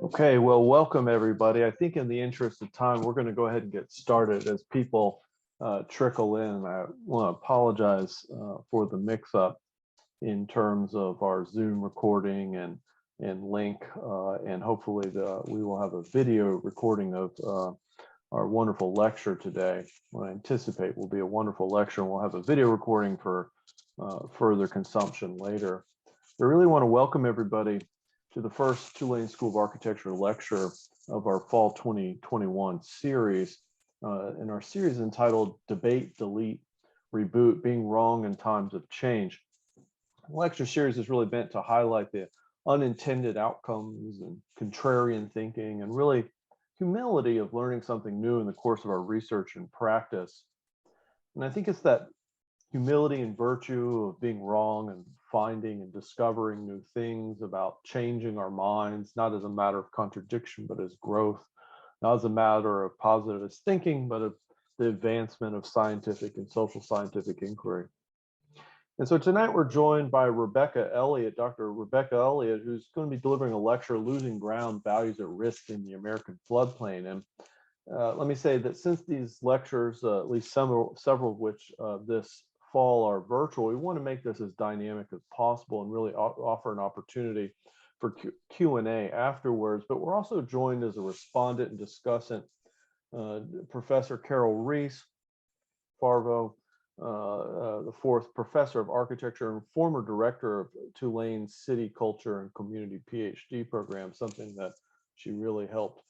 Okay, well, welcome everybody. I think in the interest of time, we're going to go ahead and get started as people trickle in. I want to apologize for the mix-up in terms of our Zoom recording and link, and hopefully we will have a video recording of our wonderful lecture today. What I anticipate will be a wonderful lecture, and we'll have a video recording for further consumption later. I really want to welcome everybody to the first Tulane School of Architecture lecture of our fall 2021 series. In our series entitled Debate, Delete, Reboot, Being Wrong in Times of Change. The lecture series is really meant to highlight the unintended outcomes and contrarian thinking and really humility of learning something new in the course of our research and practice. And I think it's that humility and virtue of being wrong and finding and discovering new things, about changing our minds, not as a matter of contradiction, but as growth, not as a matter of positivist thinking, but of the advancement of scientific and social scientific inquiry. And so tonight we're joined by Elliot, Dr. Rebecca Elliot, who's going to be delivering a lecture, Losing Ground, Values at Risk in the American Floodplain. And let me say that since these lectures, at least several of which this fall are virtual, we want to make this as dynamic as possible and really offer an opportunity for Q&A afterwards. But we're also joined as a respondent and discussant, Professor Carol Reese, Favrot IV Professor of Architecture and former director of Tulane City Culture and Community Ph.D. program, something that she really helped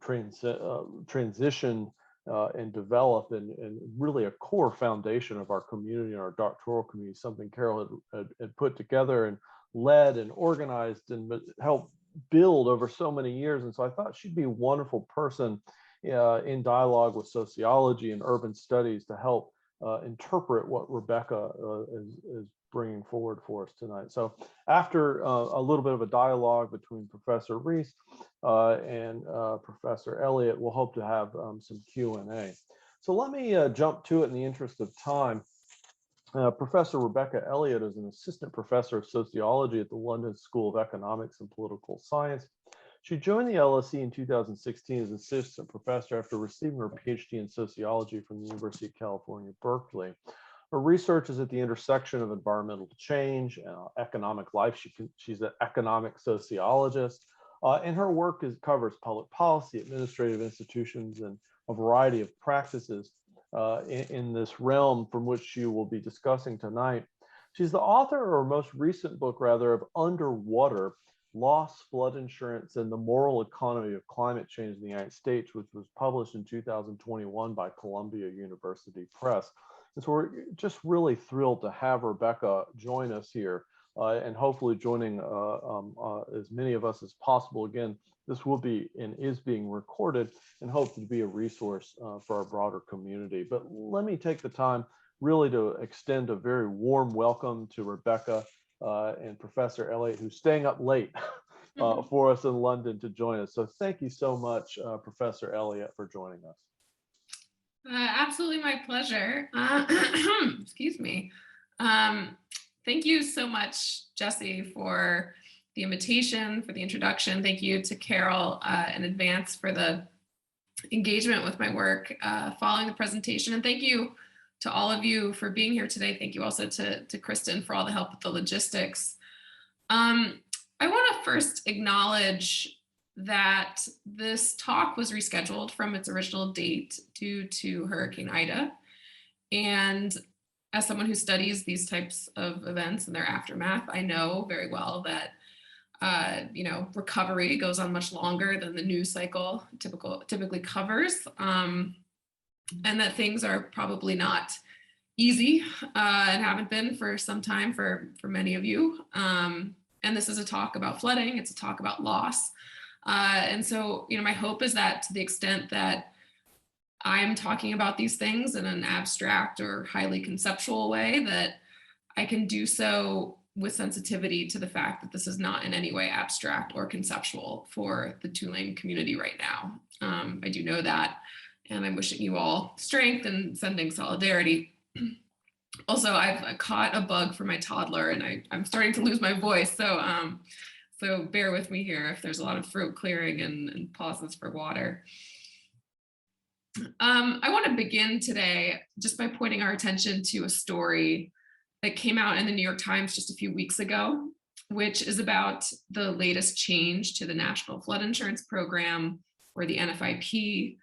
transition and develop, and really a core foundation of our community and our doctoral community, something Carol had put together and led and organized and helped build over so many years. And so I thought she'd be a wonderful person in dialogue with sociology and urban studies to help interpret what Rebecca is bringing forward for us tonight. So after a little bit of a dialogue between Professor Reese and Professor Elliott, we'll hope to have some Q&A. So let me jump to it in the interest of time. Professor Rebecca Elliott is an Assistant Professor of Sociology at the London School of Economics and Political Science. She joined the LSE in 2016 as Assistant Professor after receiving her Ph.D. in Sociology from the University of California, Berkeley. Her research is at the intersection of environmental change and economic life. She's an economic sociologist, and her work covers public policy, administrative institutions, and a variety of practices in this realm from which you will be discussing tonight. She's the author, or most recent book rather, of Underwater: Loss, Flood Insurance, and the Moral Economy of Climate Change in the United States, which was published in 2021 by Columbia University Press. And so we're just really thrilled to have Rebecca join us here, and hopefully joining as many of us as possible. Again, this will be and is being recorded and hope to be a resource for our broader community. But let me take the time really to extend a very warm welcome to Rebecca and Professor Elliott, who's staying up late for us in London to join us. So thank you so much, Professor Elliott, for joining us. Absolutely my pleasure. Excuse me. Thank you so much, Jesse, for the invitation, for the introduction. Thank you to Carol in advance for the engagement with my work following the presentation. And thank you to all of you for being here today. Thank you also to Kristen for all the help with the logistics. I want to first acknowledge that this talk was rescheduled from its original date due to Hurricane Ida. And as someone who studies these types of events and their aftermath, I know very well that recovery goes on much longer than the news cycle typically covers, and that things are probably not easy and haven't been for some time for many of you. And this is a talk about flooding. It's a talk about loss. And so, my hope is that to the extent that I'm talking about these things in an abstract or highly conceptual way, that I can do so with sensitivity to the fact that this is not in any way abstract or conceptual for the Tulane community right now. I do know that, and I'm wishing you all strength and sending solidarity. Also, I've caught a bug for my toddler, and I'm starting to lose my voice, so so bear with me here if there's a lot of throat clearing and pauses for water. I want to begin today just by pointing our attention to a story that came out in the New York Times just a few weeks ago, which is about the latest change to the National Flood Insurance Program, or the NFIP.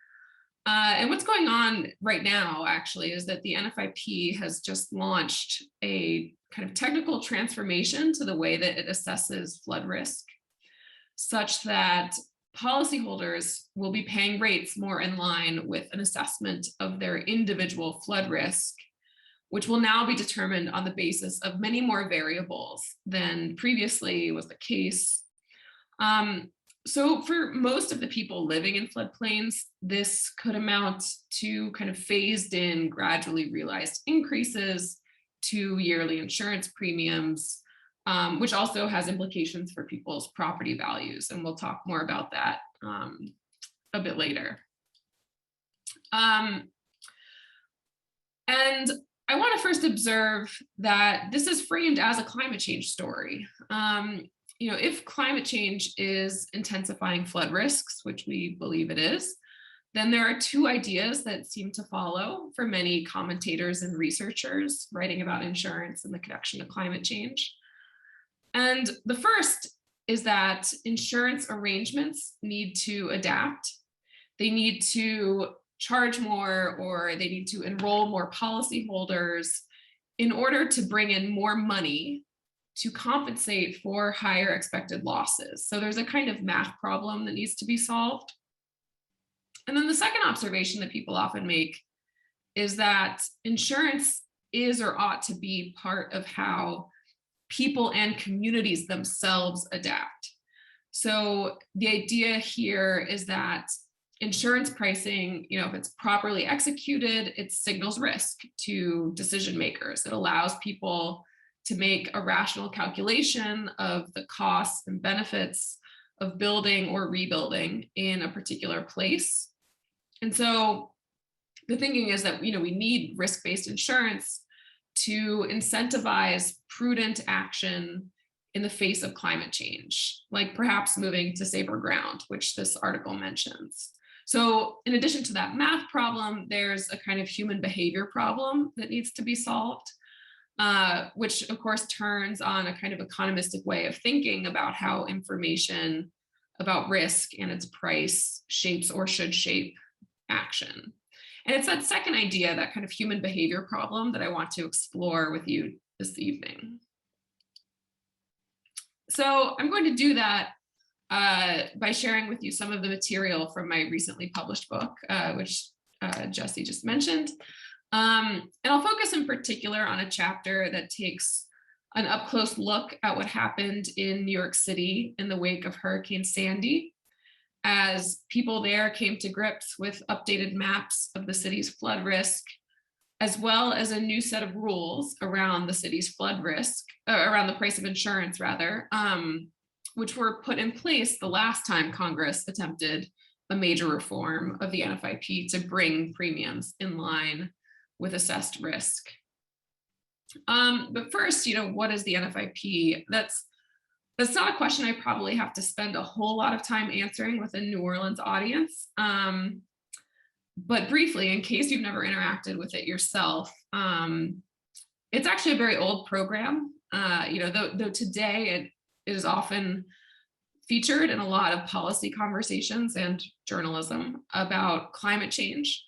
And what's going on right now, actually, is that the NFIP has just launched a kind of technical transformation to the way that it assesses flood risk, such that policyholders will be paying rates more in line with an assessment of their individual flood risk, which will now be determined on the basis of many more variables than previously was the case. So for most of the people living in floodplains, this could amount to kind of phased in, gradually realized increases to yearly insurance premiums, which also has implications for people's property values. And we'll talk more about that a bit later. And I want to first observe that this is framed as a climate change story. If climate change is intensifying flood risks, which we believe it is, then there are two ideas that seem to follow for many commentators and researchers writing about insurance and the connection to climate change. And the first is that insurance arrangements need to adapt. They need to charge more, or they need to enroll more policyholders in order to bring in more money to compensate for higher expected losses. So there's a kind of math problem that needs to be solved. And then the second observation that people often make is that insurance is or ought to be part of how people and communities themselves adapt. So the idea here is that insurance pricing, if it's properly executed, it signals risk to decision makers. It allows people to make a rational calculation of the costs and benefits of building or rebuilding in a particular place. And so the thinking is that we need risk-based insurance to incentivize prudent action in the face of climate change, like perhaps moving to safer ground, which this article mentions. So in addition to that math problem, there's a kind of human behavior problem that needs to be solved, which of course turns on a kind of economistic way of thinking about how information about risk and its price shapes or should shape action. And it's that second idea, that kind of human behavior problem, that I want to explore with you this evening. So I'm going to do that by sharing with you some of the material from my recently published book, which Jesse just mentioned. And I'll focus in particular on a chapter that takes an up-close look at what happened in New York City in the wake of Hurricane Sandy, as people there came to grips with updated maps of the city's flood risk, as well as a new set of rules around the city's flood risk, around the price of insurance rather, which were put in place the last time Congress attempted a major reform of the NFIP to bring premiums in line with assessed risk. But first, what is the NFIP? That's not a question I probably have to spend a whole lot of time answering with a New Orleans audience. But briefly, in case you've never interacted with it yourself, it's actually a very old program. Though today it is often featured in a lot of policy conversations and journalism about climate change.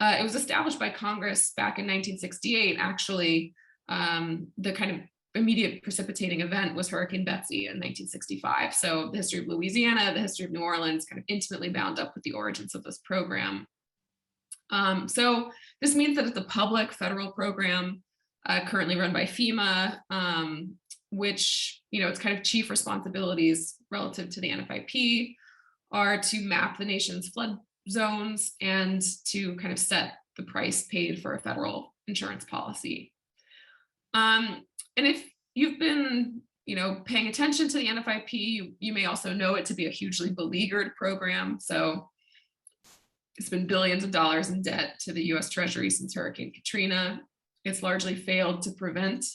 It was established by Congress back in 1968. Actually, the kind of immediate precipitating event was Hurricane Betsy in 1965. So the history of Louisiana, the history of New Orleans, kind of intimately bound up with the origins of this program. So this means that it's a public federal program currently run by FEMA, which, its kind of chief responsibilities relative to the NFIP are to map the nation's flood zones and to kind of set the price paid for a federal insurance policy. And if you've been, paying attention to the NFIP, you may also know it to be a hugely beleaguered program. So it's been billions of dollars in debt to the US Treasury since Hurricane Katrina. It's largely failed to prevent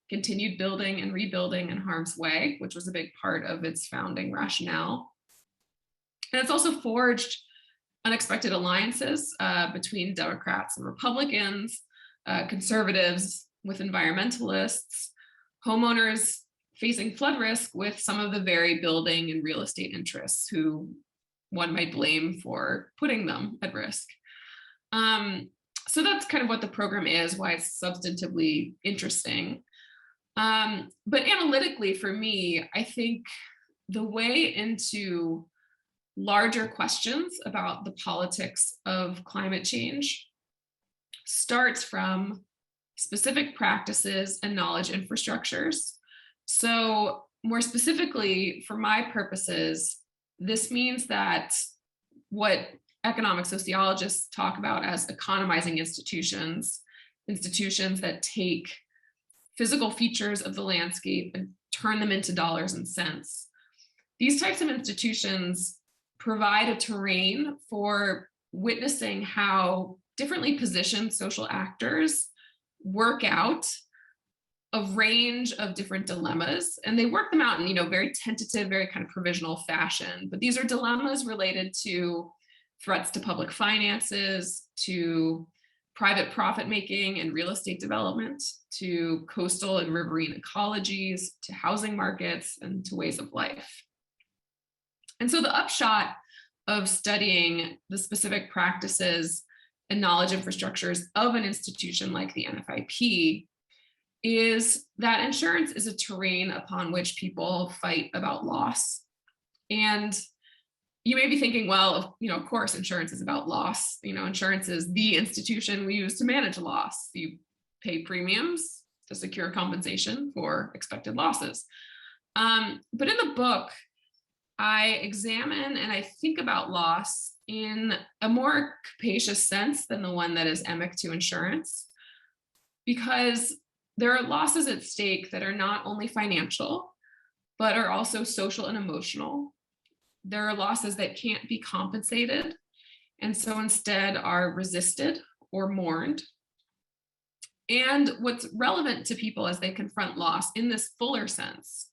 continued building and rebuilding in harm's way, which was a big part of its founding rationale. And it's also forged unexpected alliances between Democrats and Republicans, conservatives with environmentalists, homeowners facing flood risk with some of the very building and real estate interests who one might blame for putting them at risk. So that's kind of what the program is, why it's substantively interesting. But analytically, for me, I think the way into larger questions about the politics of climate change starts from specific practices and knowledge infrastructures. So more specifically, for my purposes, this means that what economic sociologists talk about as economizing institutions, institutions that take physical features of the landscape and turn them into dollars and cents. These types of institutions provide a terrain for witnessing how differently positioned social actors work out a range of different dilemmas, and they work them out in very tentative, very kind of provisional fashion. But these are dilemmas related to threats to public finances, to private profit making and real estate development, to coastal and riverine ecologies, to housing markets, and to ways of life. And so the upshot of studying the specific practices and knowledge infrastructures of an institution like the NFIP is that insurance is a terrain upon which people fight about loss. And you may be thinking, well, of course, insurance is about loss. Insurance is the institution we use to manage loss. You pay premiums to secure compensation for expected losses. But in the book, I examine and I think about loss in a more capacious sense than the one that is endemic to insurance, because there are losses at stake that are not only financial, but are also social and emotional. There are losses that can't be compensated, and so instead are resisted or mourned. And what's relevant to people as they confront loss in this fuller sense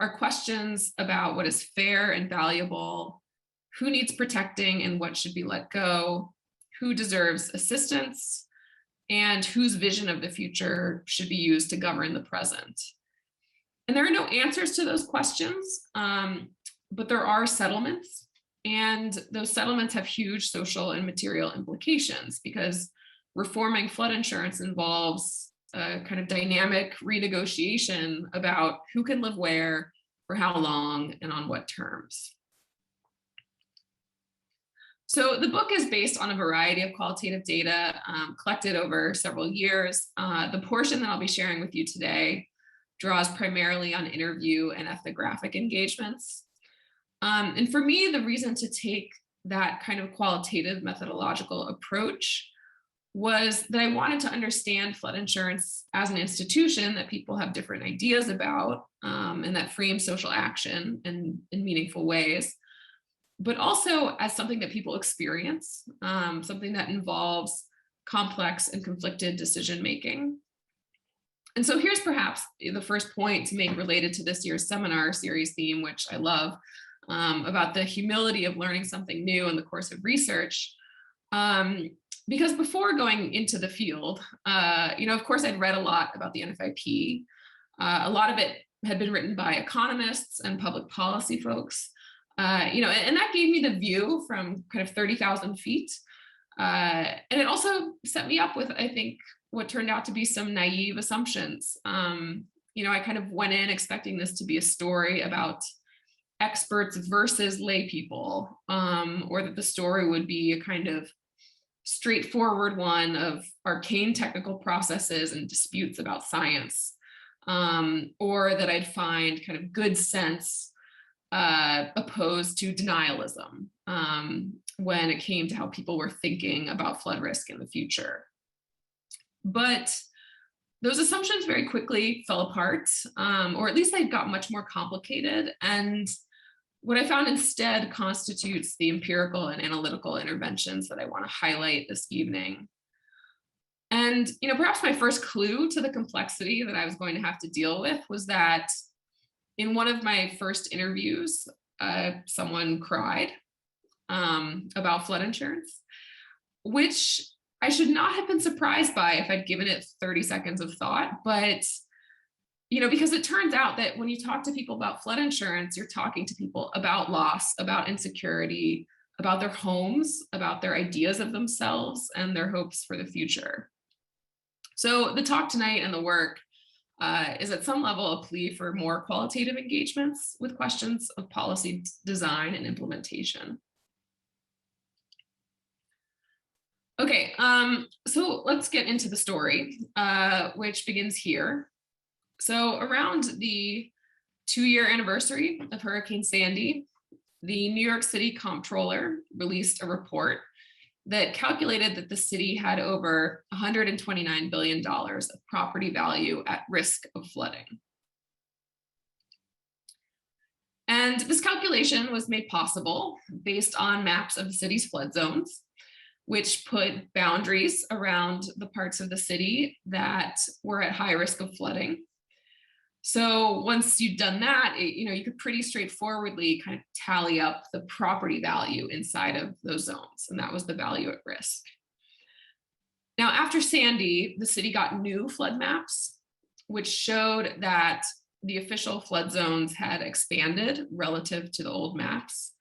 are questions about what is fair and valuable, who needs protecting and what should be let go, who deserves assistance, and whose vision of the future should be used to govern the present. And there are no answers to those questions, but there are settlements, and those settlements have huge social and material implications because reforming flood insurance involves a kind of dynamic renegotiation about who can live where, for how long, and on what terms. So the book is based on a variety of qualitative data collected over several years. The portion that I'll be sharing with you today draws primarily on interview and ethnographic engagements. And for me, the reason to take that kind of qualitative methodological approach was that I wanted to understand flood insurance as an institution that people have different ideas about and that frames social action in meaningful ways, but also as something that people experience, something that involves complex and conflicted decision-making. And so here's perhaps the first point to make related to this year's seminar series theme, which I love, about the humility of learning something new in the course of research. Because before going into the field, of course, I'd read a lot about the NFIP. A lot of it had been written by economists and public policy folks, and that gave me the view from kind of 30,000 feet. And it also set me up with, I think, what turned out to be some naive assumptions. I kind of went in expecting this to be a story about experts versus lay people, or that the story would be a kind of straightforward one of arcane technical processes and disputes about science, or that I'd find kind of good sense opposed to denialism when it came to how people were thinking about flood risk in the future. But those assumptions very quickly fell apart, or at least they got much more complicated. And what I found instead constitutes the empirical and analytical interventions that I want to highlight this evening. And, perhaps my first clue to the complexity that I was going to have to deal with was that in one of my first interviews, someone cried about flood insurance, which I should not have been surprised by if I'd given it 30 seconds of thought. But, because it turns out that when you talk to people about flood insurance, you're talking to people about loss, about insecurity, about their homes, about their ideas of themselves and their hopes for the future. So the talk tonight and the work is at some level a plea for more qualitative engagements with questions of policy design and implementation. Okay, so let's get into the story, which begins here. So around the 2-year anniversary of Hurricane Sandy, the New York City comptroller released a report that calculated that the city had over $129 billion of property value at risk of flooding. And this calculation was made possible based on maps of the city's flood zones, which put boundaries around the parts of the city that were at high risk of flooding. So once you've done that, you could pretty straightforwardly kind of tally up the property value inside of those zones, and that was the value at risk. Now, after Sandy, the city got new flood maps, which showed that the official flood zones had expanded relative to the old maps.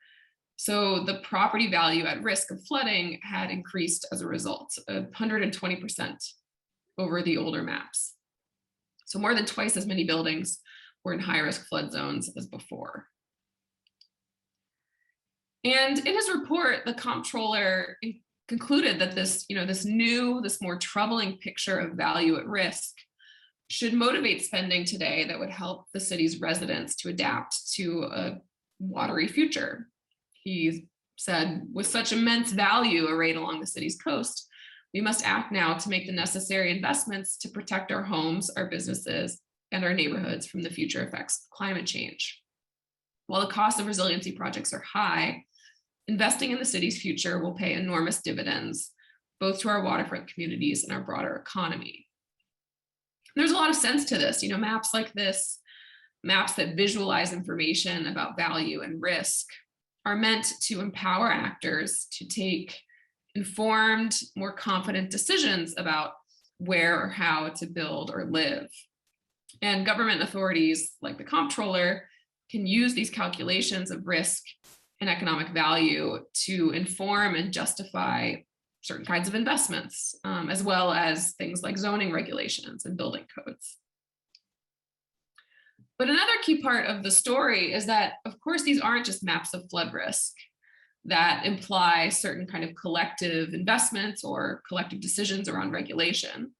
So the property value at risk of flooding had increased as a result, 120% over the older maps. So more than twice as many buildings were in high-risk flood zones as before. And in his report, the comptroller concluded that this more troubling picture of value at risk should motivate spending today that would help the city's residents to adapt to a watery future. He said, with such immense value arrayed along the city's coast, we must act now to make the necessary investments to protect our homes, our businesses, and our neighborhoods from the future effects of climate change. While the cost of resiliency projects are high, investing in the city's future will pay enormous dividends, both to our waterfront communities and our broader economy. And there's a lot of sense to this. Maps like this, maps that visualize information about value and risk, are meant to empower actors to take informed, more confident decisions about where or how to build or live. And government authorities like the comptroller can use these calculations of risk and economic value to inform and justify certain kinds of investments, as well as things like zoning regulations and building codes. But another key part of the story is that, of course, these aren't just maps of flood risk that imply certain kind of collective investments or collective decisions around regulation.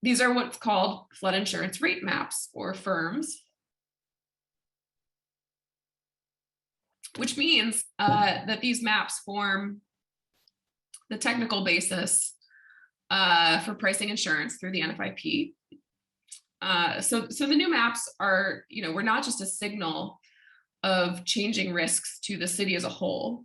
These are what's called flood insurance rate maps, or FIRMs, which means that these maps form the technical basis for pricing insurance through the NFIP. So the new maps are, we're not just a signal of changing risks to the city as a whole.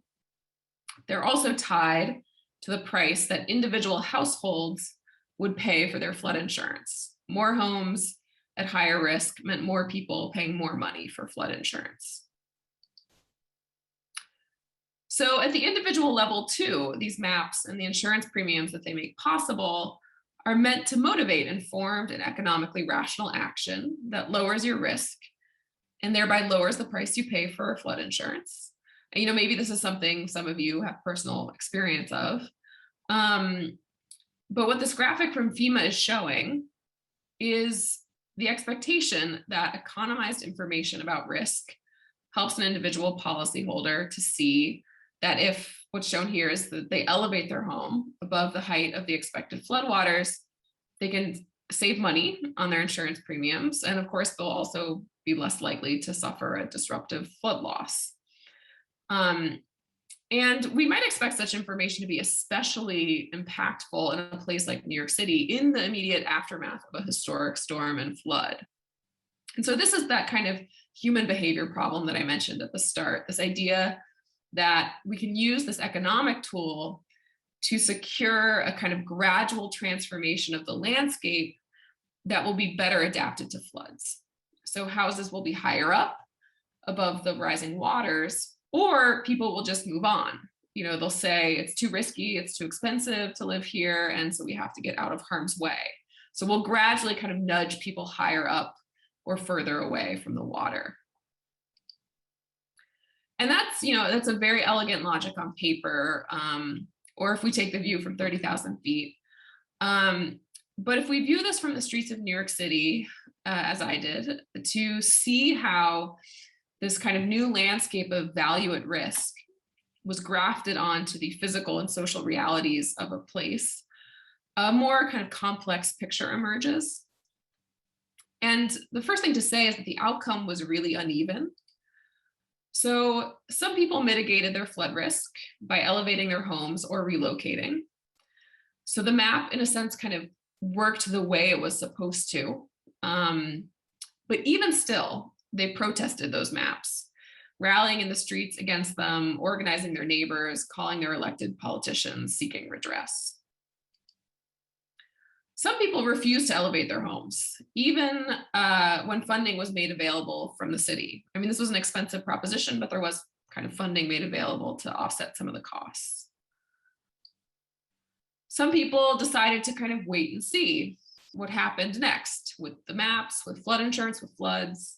They're also tied to the price that individual households would pay for their flood insurance. More homes at higher risk meant more people paying more money for flood insurance. So at the individual level too, these maps and the insurance premiums that they make possible are meant to motivate informed and economically rational action that lowers your risk and thereby lowers the price you pay for flood insurance. And, maybe this is something some of you have personal experience of. But what this graphic from FEMA is showing is the expectation that economized information about risk helps an individual policyholder to see that if what's shown here is that they elevate their home above the height of the expected floodwaters, they can save money on their insurance premiums. And of course, they'll also be less likely to suffer a disruptive flood loss. And we might expect such information to be especially impactful in a place like New York City in the immediate aftermath of a historic storm and flood. And so this is that kind of human behavior problem that I mentioned at the start, this idea that we can use this economic tool to secure a kind of gradual transformation of the landscape that will be better adapted to floods. So houses will be higher up above the rising waters, or people will just move on. You know, they'll say it's too risky, it's too expensive to live here, and so we have to get out of harm's way. So we'll gradually kind of nudge people higher up or further away from the water. And that's, you know, that's a very elegant logic on paper, or if we take the view from 30,000 feet. But if we view this from the streets of New York City, as I did, to see how this kind of new landscape of value at risk was grafted onto the physical and social realities of a place, a more kind of complex picture emerges. And the first thing to say is that the outcome was really uneven. So some people mitigated their flood risk by elevating their homes or relocating. So the map, in a sense, kind of worked the way it was supposed to. But even still, they protested those maps, rallying in the streets against them, organizing their neighbors, calling their elected politicians, seeking redress. Some people refused to elevate their homes, even when funding was made available from the city. I mean, this was an expensive proposition, but there was kind of funding made available to offset some of the costs. Some people decided to kind of wait and see what happened next with the maps, with flood insurance, with floods.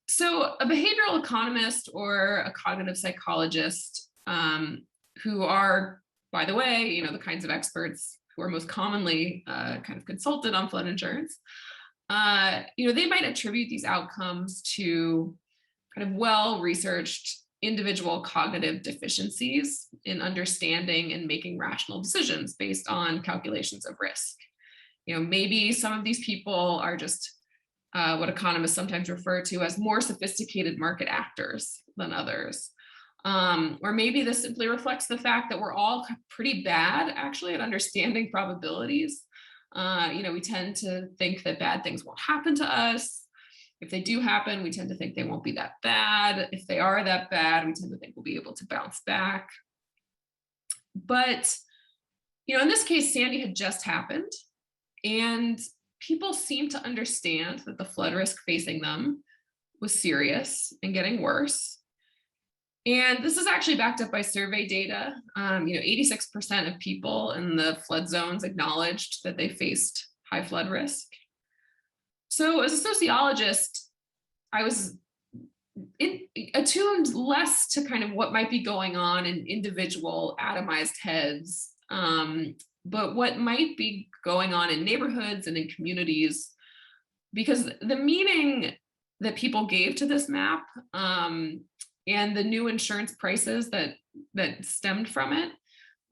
So a behavioral economist or a cognitive psychologist, who are, by the way, you know, the kinds of experts who are most commonly kind of consulted on flood insurance, you know, they might attribute these outcomes to kind of well-researched individual cognitive deficiencies in understanding and making rational decisions based on calculations of risk. You know, maybe some of these people are just what economists sometimes refer to as more sophisticated market actors than others. Or maybe this simply reflects the fact that we're all pretty bad actually at understanding probabilities. You know, we tend to think that bad things won't happen to us. If they do happen, we tend to think they won't be that bad. If they are that bad, we tend to think we'll be able to bounce back. But, you know, in this case, Sandy had just happened, and people seemed to understand that the flood risk facing them was serious and getting worse. And this is actually backed up by survey data. You know, 86% of people in the flood zones acknowledged that they faced high flood risk. So as a sociologist, I was attuned less to kind of what might be going on in individual atomized heads, but what might be going on in neighborhoods and in communities, because the meaning that people gave to this map and the new insurance prices that stemmed from it,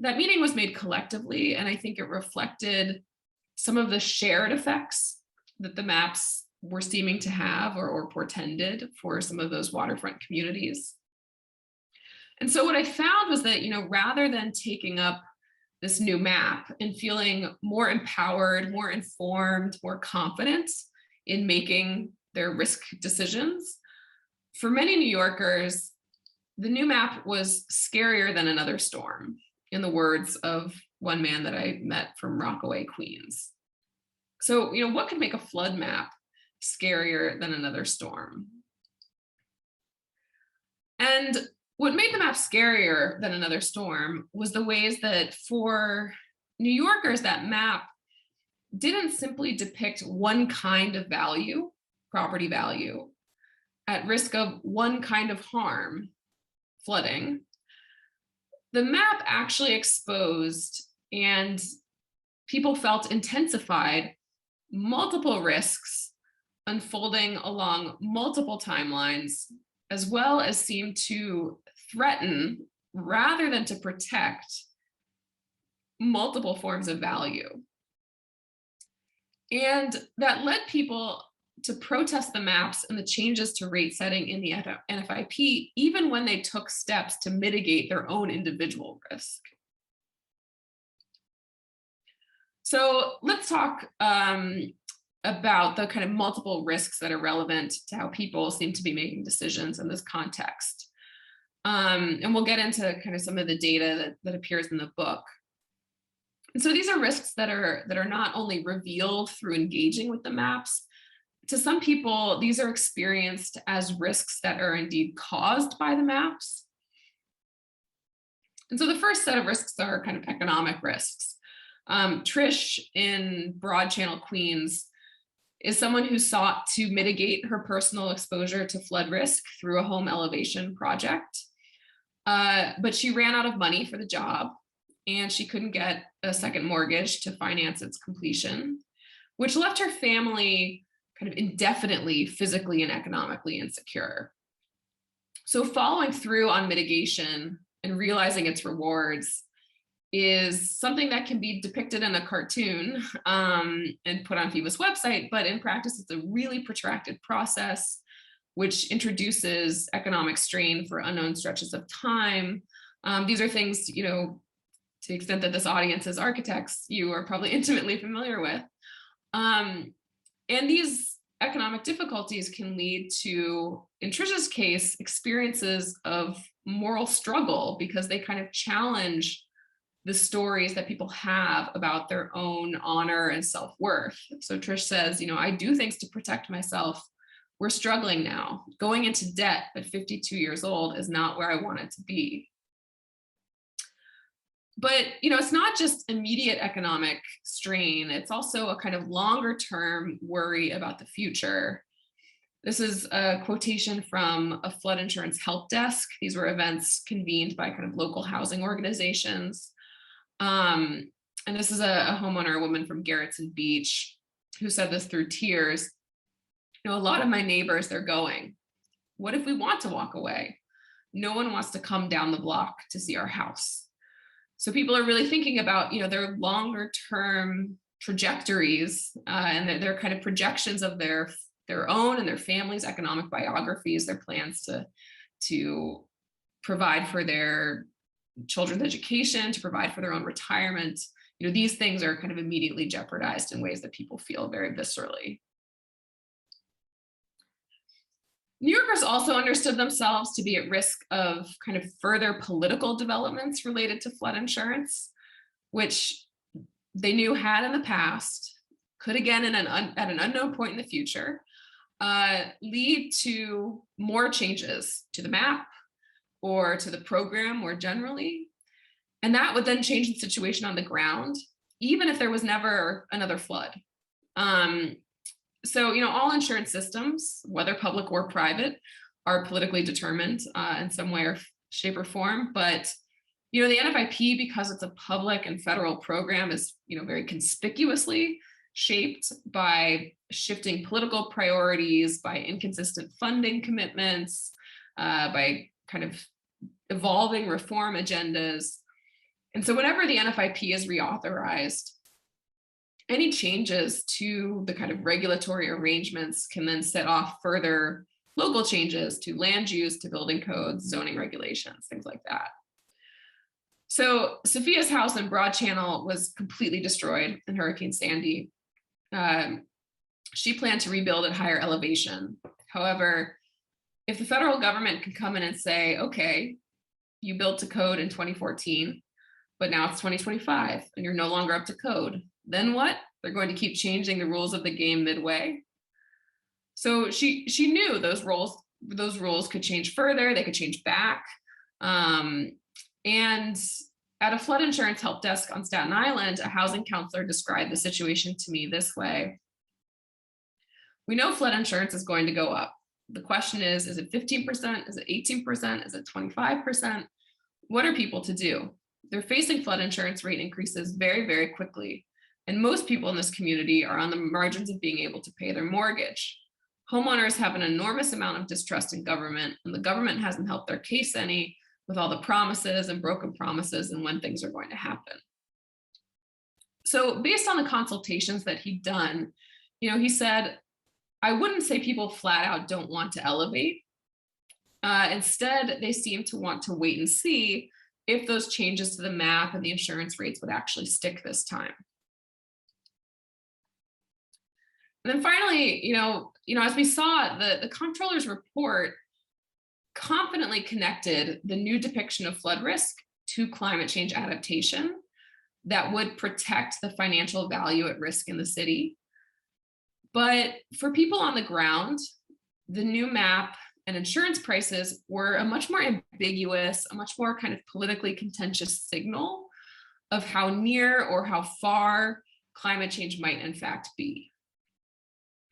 that meaning was made collectively. And I think it reflected some of the shared effects that the maps were seeming to have or portended for some of those waterfront communities. And so what I found was that, you know, rather than taking up this new map and feeling more empowered, more informed, more confident in making their risk decisions, for many New Yorkers, the new map was scarier than another storm, in the words of one man that I met from Rockaway, Queens. So, you know, what could make a flood map scarier than another storm? And what made the map scarier than another storm was the ways that for New Yorkers, that map didn't simply depict one kind of value, property value, at risk of one kind of harm, flooding. The map actually exposed, and people felt intensified, multiple risks unfolding along multiple timelines, as well as seem to threaten rather than to protect multiple forms of value. And that led people to protest the maps and the changes to rate setting in the NFIP, even when they took steps to mitigate their own individual risk. So let's talk about the kind of multiple risks that are relevant to how people seem to be making decisions in this context. And we'll get into kind of some of the data that appears in the book. And so these are risks that are not only revealed through engaging with the maps. To some people, these are experienced as risks that are indeed caused by the maps. And so the first set of risks are kind of economic risks. Trish in Broad Channel, Queens, is someone who sought to mitigate her personal exposure to flood risk through a home elevation project. But she ran out of money for the job, and she couldn't get a second mortgage to finance its completion, which left her family kind of indefinitely physically and economically insecure. So following through on mitigation and realizing its rewards is something that can be depicted in a cartoon and put on FIBA's website, but in practice, it's a really protracted process, which introduces economic strain for unknown stretches of time. These are things, you know, to the extent that this audience is architects, you are probably intimately familiar with. And these economic difficulties can lead to, in Trish's case, experiences of moral struggle because they kind of challenge the stories that people have about their own honor and self-worth. So Trish says, you know, I do things to protect myself. We're struggling now. Going into debt at 52 years old is not where I wanted to be. But, you know, it's not just immediate economic strain. It's also a kind of longer term worry about the future. This is a quotation from a flood insurance help desk. These were events convened by kind of local housing organizations. And this is a homeowner, a woman from Garrettson Beach, who said this through tears. You know, a lot of my neighbors, they're going. What if we want to walk away? No one wants to come down the block to see our house. So people are really thinking about, you know, their longer term trajectories and their kind of projections of their own and their family's economic biographies, their plans to provide for their children's education, to provide for their own retirement. You know, these things are kind of immediately jeopardized in ways that people feel very viscerally. New Yorkers also understood themselves to be at risk of kind of further political developments related to flood insurance, which they knew had in the past, could again at an unknown point in the future, lead to more changes to the map or to the program more generally. And that would then change the situation on the ground, even if there was never another flood. So, you know, all insurance systems, whether public or private, are politically determined in some way or shape or form. But, you know, the NFIP, because it's a public and federal program, is, you know, very conspicuously shaped by shifting political priorities, by inconsistent funding commitments, by kind of evolving reform agendas. And so whenever the NFIP is reauthorized, any changes to the kind of regulatory arrangements can then set off further local changes to land use, to building codes, zoning regulations, things like that. So Sophia's house in Broad Channel was completely destroyed in Hurricane Sandy. She planned to rebuild at higher elevation. However, if the federal government can come in and say, okay, you built to code in 2014, but now it's 2025 and you're no longer up to code, then what? They're going to keep changing the rules of the game midway. So she knew those rules could change further, they could change back. And at a flood insurance help desk on Staten Island, a housing counselor described the situation to me this way. We know flood insurance is going to go up. The question is it 15%? Is it 18%? Is it 25%? What are people to do? They're facing flood insurance rate increases very, very quickly. And most people in this community are on the margins of being able to pay their mortgage. Homeowners have an enormous amount of distrust in government, and the government hasn't helped their case any with all the promises and broken promises and when things are going to happen. So based on the consultations that he'd done, you know, he said, I wouldn't say people flat out don't want to elevate. Instead, they seem to want to wait and see if those changes to the map and the insurance rates would actually stick this time. And then finally, as we saw, the comptroller's report confidently connected the new depiction of flood risk to climate change adaptation that would protect the financial value at risk in the city. But for people on the ground, the new map and insurance prices were a much more ambiguous, a much more kind of politically contentious signal of how near or how far climate change might in fact be.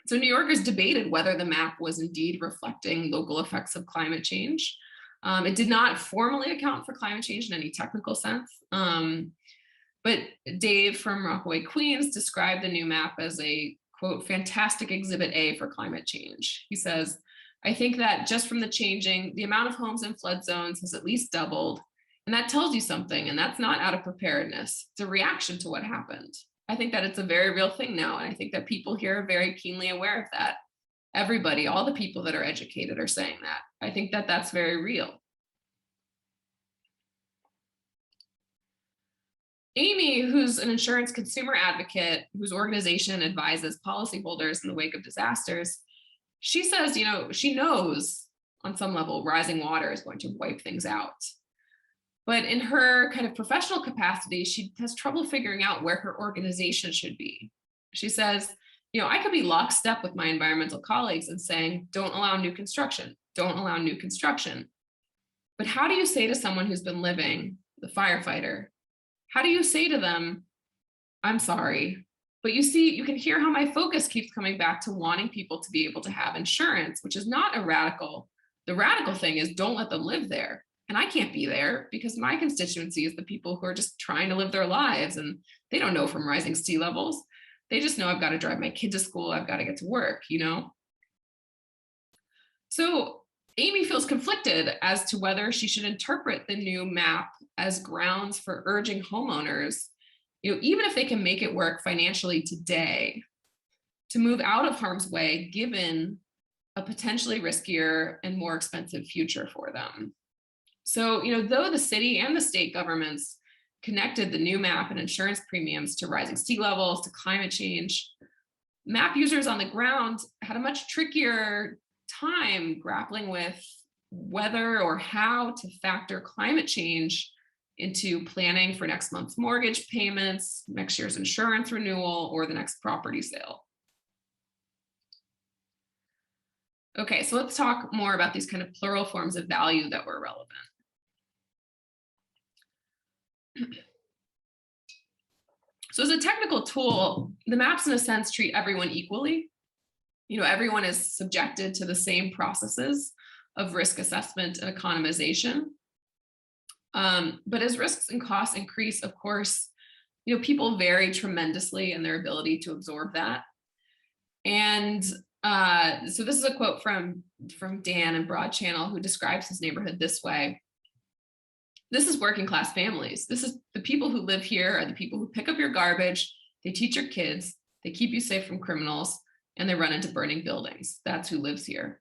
So New Yorkers debated whether the map was indeed reflecting local effects of climate change. It did not formally account for climate change in any technical sense. But Dave from Rockaway, Queens described the new map as a, quote, fantastic exhibit A for climate change. He says, I think that just from the amount of homes in flood zones has at least doubled. And that tells you something, and that's not out of preparedness. It's a reaction to what happened. I think that it's a very real thing now. And I think that people here are very keenly aware of that. Everybody, all the people that are educated are saying that. I think that that's very real. Amy, who's an insurance consumer advocate, whose organization advises policyholders in the wake of disasters, she says, she knows on some level rising water is going to wipe things out. But in her kind of professional capacity, she has trouble figuring out where her organization should be. She says, I could be lockstep with my environmental colleagues and saying, don't allow new construction, don't allow new construction. But how do you say to someone who's been living, the firefighter, how do you say to them, I'm sorry, but you can hear how my focus keeps coming back to wanting people to be able to have insurance, which is not a radical. The radical thing is don't let them live there. And I can't be there because my constituency is the people who are just trying to live their lives and they don't know from rising sea levels. They just know I've got to drive my kid to school. I've got to get to work, So Amy feels conflicted as to whether she should interpret the new map as grounds for urging homeowners, even if they can make it work financially today, to move out of harm's way, given a potentially riskier and more expensive future for them. So, though the city and the state governments connected the new map and insurance premiums to rising sea levels, to climate change, map users on the ground had a much trickier time grappling with whether or how to factor climate change into planning for next month's mortgage payments, next year's insurance renewal, or the next property sale. Okay, so let's talk more about these kind of plural forms of value that were relevant. So as a technical tool, the maps in a sense treat everyone equally. Everyone is subjected to the same processes of risk assessment and economization. But as risks and costs increase, of course, people vary tremendously in their ability to absorb that. And so this is a quote from Dan in Broad Channel, who describes his neighborhood this way. This is working class families. This is the people who live here are the people who pick up your garbage, they teach your kids, they keep you safe from criminals, and they run into burning buildings. That's who lives here.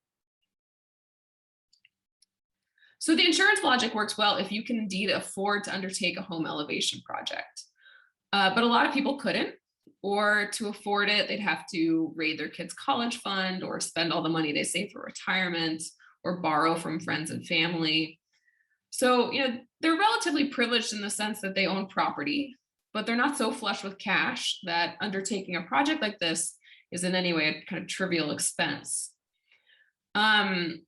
So the insurance logic works well if you can indeed afford to undertake a home elevation project. But a lot of people couldn't, or to afford it, they'd have to raid their kids' college fund or spend all the money they save for retirement or borrow from friends and family. So, they're relatively privileged in the sense that they own property, but they're not so flush with cash that undertaking a project like this is in any way a kind of trivial expense. And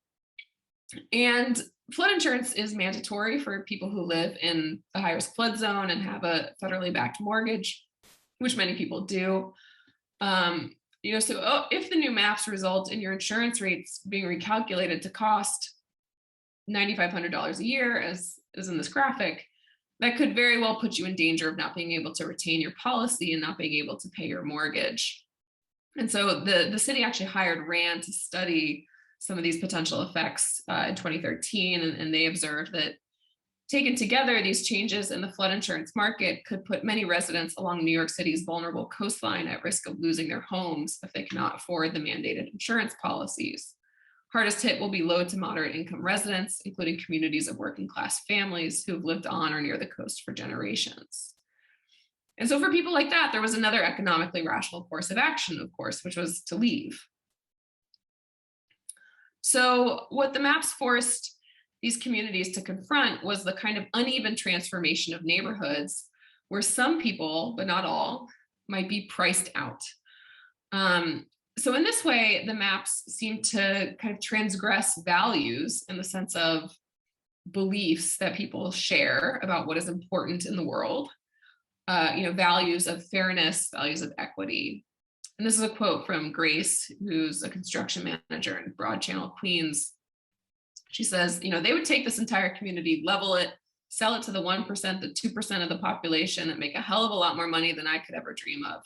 flood insurance is mandatory for people who live in the high-risk flood zone and have a federally backed mortgage, which many people do. So if the new maps result in your insurance rates being recalculated to cost $9,500 a year, as is in this graphic, that could very well put you in danger of not being able to retain your policy and not being able to pay your mortgage. And so the city actually hired RAND to study some of these potential effects in 2013, and they observed that Taken together, these changes in the flood insurance market could put many residents along New York City's vulnerable coastline at risk of losing their homes if they cannot afford the mandated insurance policies. Hardest hit will be low to moderate income residents, including communities of working class families who have lived on or near the coast for generations. And so for people like that, there was another economically rational course of action, of course, which was to leave. So what the maps forced these communities to confront was the kind of uneven transformation of neighborhoods where some people, but not all, might be priced out. So in this way, the maps seem to kind of transgress values in the sense of beliefs that people share about what is important in the world, values of fairness, values of equity. And this is a quote from Grace, who's a construction manager in Broad Channel, Queens. She says, they would take this entire community, level it, sell it to the 1%, the 2% of the population and make a hell of a lot more money than I could ever dream of.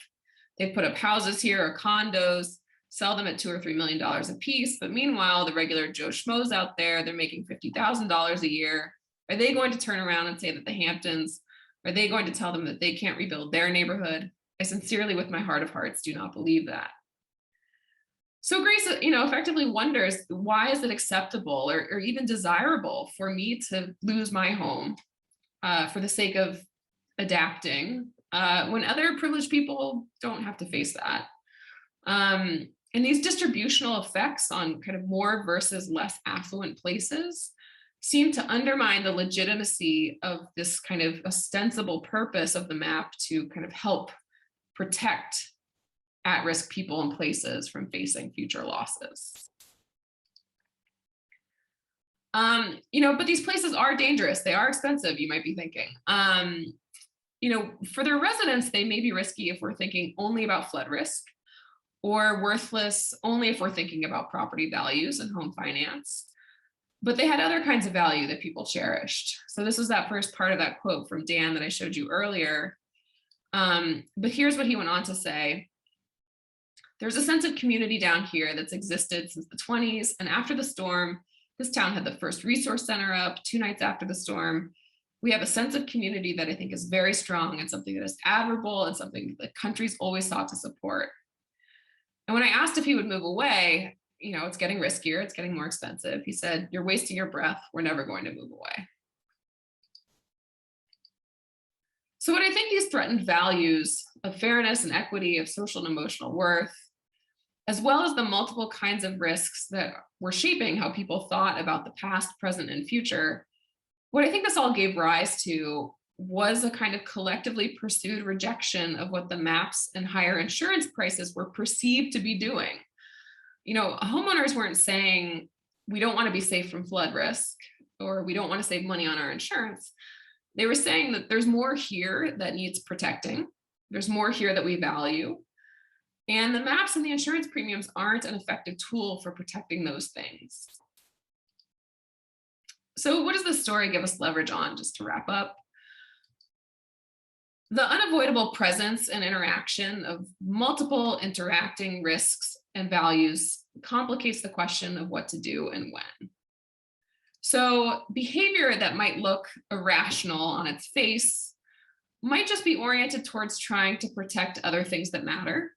They put up houses here or condos, sell them at $2 or $3 million a piece. But meanwhile, the regular Joe Schmoes out there, they're making $50,000 a year. Are they going to turn around and say that the Hamptons, are they going to tell them that they can't rebuild their neighborhood? I sincerely, with my heart of hearts, do not believe that. So Grace, effectively wonders, why is it acceptable or even desirable for me to lose my home for the sake of adapting when other privileged people don't have to face that? And these distributional effects on kind of more versus less affluent places seem to undermine the legitimacy of this kind of ostensible purpose of the map to kind of help protect at-risk people and places from facing future losses. But these places are dangerous. They are expensive, you might be thinking. For their residents, they may be risky if we're thinking only about flood risk, or worthless only if we're thinking about property values and home finance. But they had other kinds of value that people cherished. So this was that first part of that quote from Dan that I showed you earlier. But here's what he went on to say. There's a sense of community down here that's existed since the 20s. And after the storm, this town had the first resource center up 2 nights after the storm. We have a sense of community that I think is very strong and something that is admirable and something that countries always sought to support. And when I asked if he would move away, it's getting riskier, it's getting more expensive. He said, "You're wasting your breath. We're never going to move away." So what I think these threatened values of fairness and equity, of social and emotional worth, as well as the multiple kinds of risks that were shaping how people thought about the past, present, and future, what I think this all gave rise to was a kind of collectively pursued rejection of what the maps and higher insurance prices were perceived to be doing. Homeowners weren't saying, we don't want to be safe from flood risk, or we don't want to save money on our insurance. They were saying that there's more here that needs protecting. There's more here that we value. And the maps and the insurance premiums aren't an effective tool for protecting those things. So what does this story give us leverage on, just to wrap up? The unavoidable presence and interaction of multiple interacting risks and values complicates the question of what to do and when. So behavior that might look irrational on its face might just be oriented towards trying to protect other things that matter.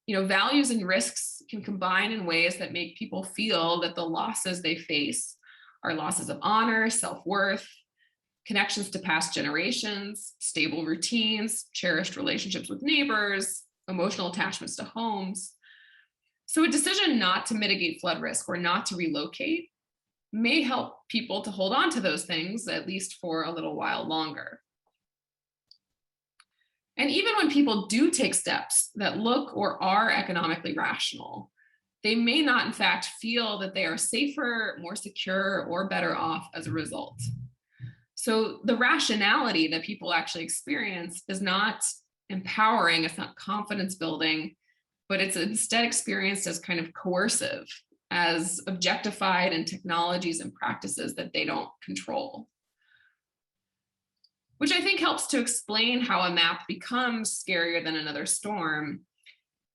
Values and risks can combine in ways that make people feel that the losses they face are losses of honor, self-worth, connections to past generations, stable routines, cherished relationships with neighbors, emotional attachments to homes. So a decision not to mitigate flood risk or not to relocate may help people to hold on to those things, at least for a little while longer. And even when people do take steps that look or are economically rational, they may not in fact feel that they are safer, more secure, or better off as a result. So the rationality that people actually experience is not empowering, it's not confidence building, but it's instead experienced as kind of coercive, as objectified in technologies and practices that they don't control. Which I think helps to explain how a map becomes scarier than another storm,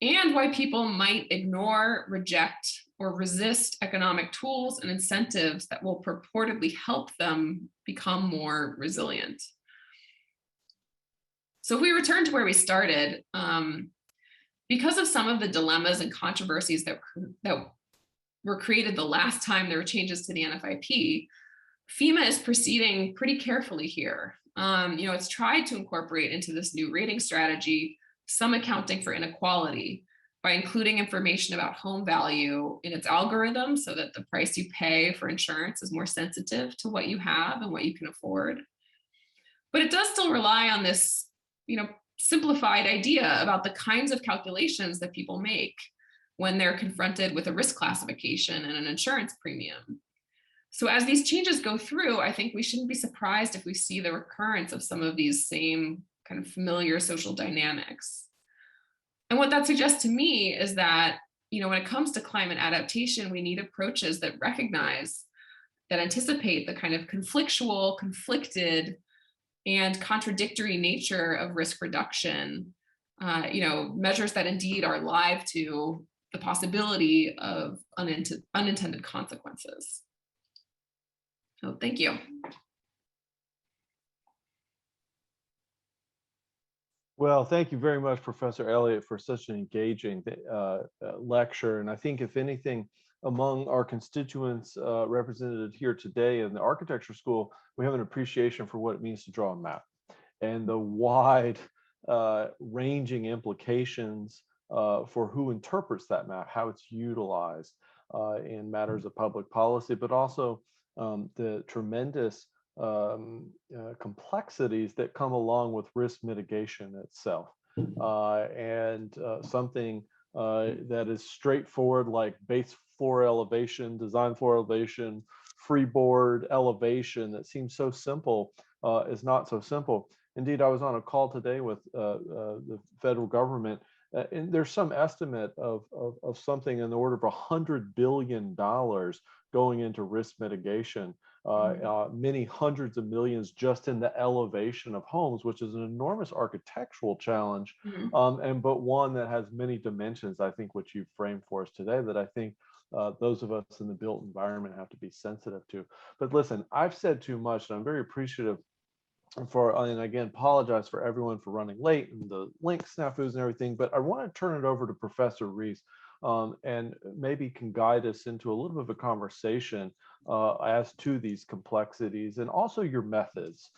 and why people might ignore, reject, or resist economic tools and incentives that will purportedly help them become more resilient. So if we return to where we started, because of some of the dilemmas and controversies that were created the last time there were changes to the NFIP, FEMA is proceeding pretty carefully here. It's tried to incorporate into this new rating strategy some accounting for inequality by including information about home value in its algorithm so that the price you pay for insurance is more sensitive to what you have and what you can afford. But it does still rely on this, simplified idea about the kinds of calculations that people make when they're confronted with a risk classification and an insurance premium. So as these changes go through, I think we shouldn't be surprised if we see the recurrence of some of these same kind of familiar social dynamics. And what that suggests to me is that, when it comes to climate adaptation, we need approaches that recognize, that anticipate the kind of conflictual, conflicted, and contradictory nature of risk reduction, measures that indeed are live to the possibility of unintended consequences. So thank you. Well, thank you very much, Professor Elliott, for such an engaging lecture. And I think, if anything, among our constituents represented here today in the architecture school, we have an appreciation for what it means to draw a map and the wide ranging implications for who interprets that map, how it's utilized in matters of public policy, but also the tremendous complexities that come along with risk mitigation itself. And something that is straightforward, like base floor elevation, design floor elevation, freeboard elevation, that seems so simple, is not so simple. Indeed, I was on a call today with the federal government, and there's some estimate of something in the order of $100 billion going into risk mitigation, many hundreds of millions just in the elevation of homes, which is an enormous architectural challenge, but one that has many dimensions, I think, which you framed for us today, that I think those of us in the built environment have to be sensitive to. But listen, I've said too much, and I'm very appreciative and again, apologize for everyone for running late and the link snafus and everything, but I want to turn it over to Professor Reese, and maybe can guide us into a little bit of a conversation as to these complexities and also your methods,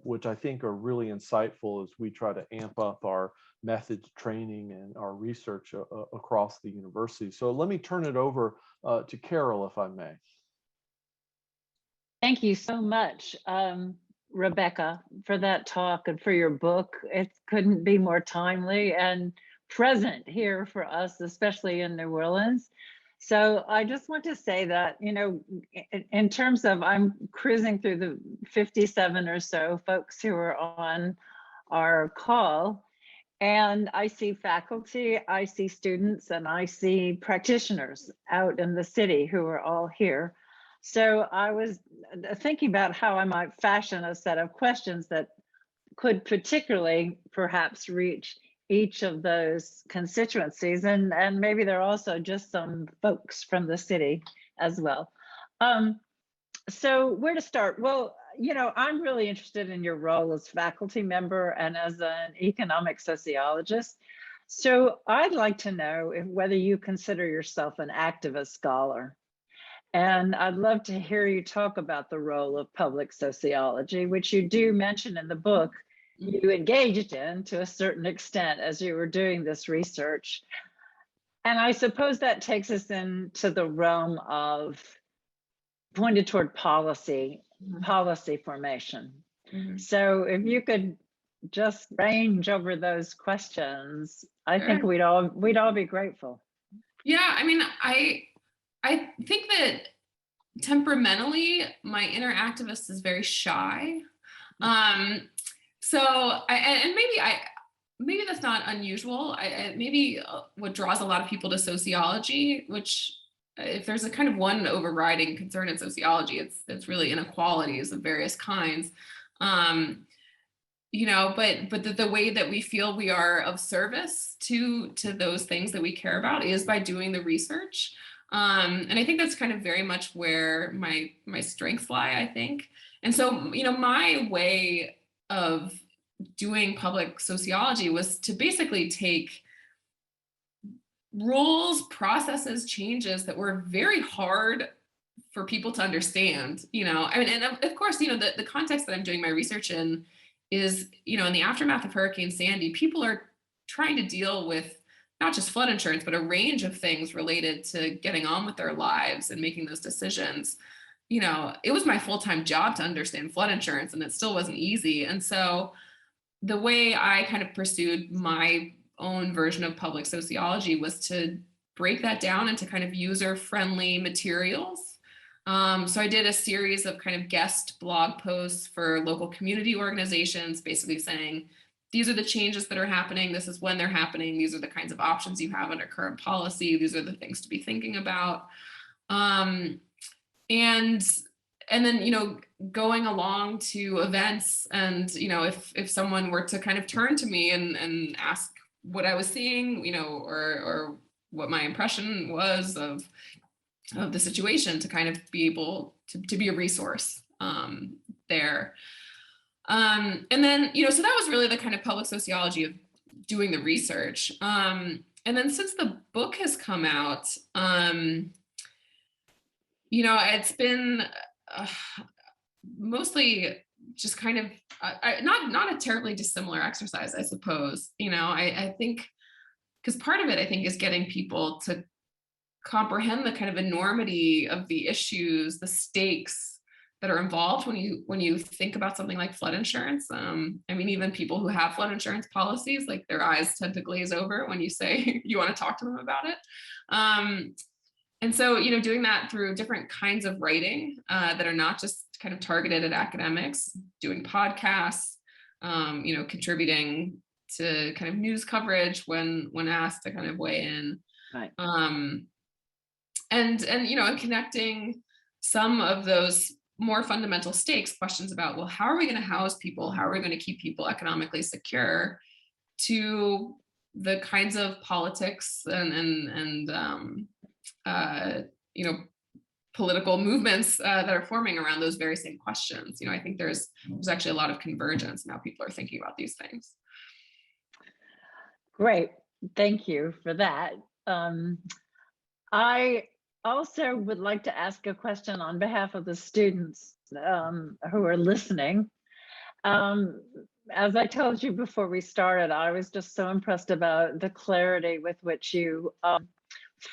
which I think are really insightful as we try to amp up our methods training and our research across the university. So let me turn it over to Carol, if I may. Thank you so much, Rebecca, for that talk and for your book. It couldn't be more timely and present here for us, especially in New Orleans. So I just want to say that, in terms of, I'm cruising through the 57 or so folks who are on our call, and I see faculty, I see students, and I see practitioners out in the city who are all here. So I was thinking about how I might fashion a set of questions that could particularly perhaps reach each of those constituencies, and maybe there are also just some folks from the city as well. So where to start? Well, I'm really interested in your role as faculty member and as an economic sociologist. So I'd like to know whether you consider yourself an activist scholar. And I'd love to hear you talk about the role of public sociology, which you do mention in the book you engaged in to a certain extent as you were doing this research. And I suppose that takes us into the realm of pointed toward policy formation. So if you could just range over those questions, I think we'd all be grateful. Yeah, I mean, I think that temperamentally, my inner activist is very shy. Maybe that's not unusual. Maybe what draws a lot of people to sociology, which if there's a kind of one overriding concern in sociology, it's really inequalities of various kinds. But the way that we feel we are of service to those things that we care about is by doing the research. And I think that's kind of very much where my strengths lie, I think. And so, you know, my way of doing public sociology was to basically take rules, processes, changes that were very hard for people to understand, you know. I mean, and of course, you know, the context that I'm doing my research in is, you know, in the aftermath of Hurricane Sandy, people are trying to deal with not just flood insurance, but a range of things related to getting on with their lives and making those decisions. You know, it was my full-time job to understand flood insurance, and it still wasn't easy. And so the way I kind of pursued my own version of public sociology was to break that down into kind of user-friendly materials. So I did a series of kind of guest blog posts for local community organizations, basically saying, these are the changes that are happening. This is when they're happening. These are the kinds of options you have under current policy. These are the things to be thinking about. And then, you know, going along to events, and, you know, if someone were to kind of turn to me and ask what I was seeing, you know, or what my impression was of the situation, to kind of be able to be a resource there. And then, you know, so that was really the kind of public sociology of doing the research. And then since the book has come out, you know, it's been mostly just kind of not a terribly dissimilar exercise, I suppose. You know, I think, because part of it, I think, is getting people to comprehend the kind of enormity of the issues, the stakes that are involved when you think about something like flood insurance. I mean, even people who have flood insurance policies, like, their eyes tend to glaze over when you say you want to talk to them about it. And so, you know, doing that through different kinds of writing that are not just kind of targeted at academics, doing podcasts, you know, contributing to kind of news coverage when asked to kind of weigh in. Right. And you know, and connecting some of those more fundamental stakes, questions about, well, how are we going to house people? How are we going to keep people economically secure, to the kinds of politics and you know, political movements that are forming around those very same questions. You know, I think there's actually a lot of convergence in how people are thinking about these things. Great, thank you for that. I also would like to ask a question on behalf of the students who are listening. As I told you before we started, I was just so impressed about the clarity with which you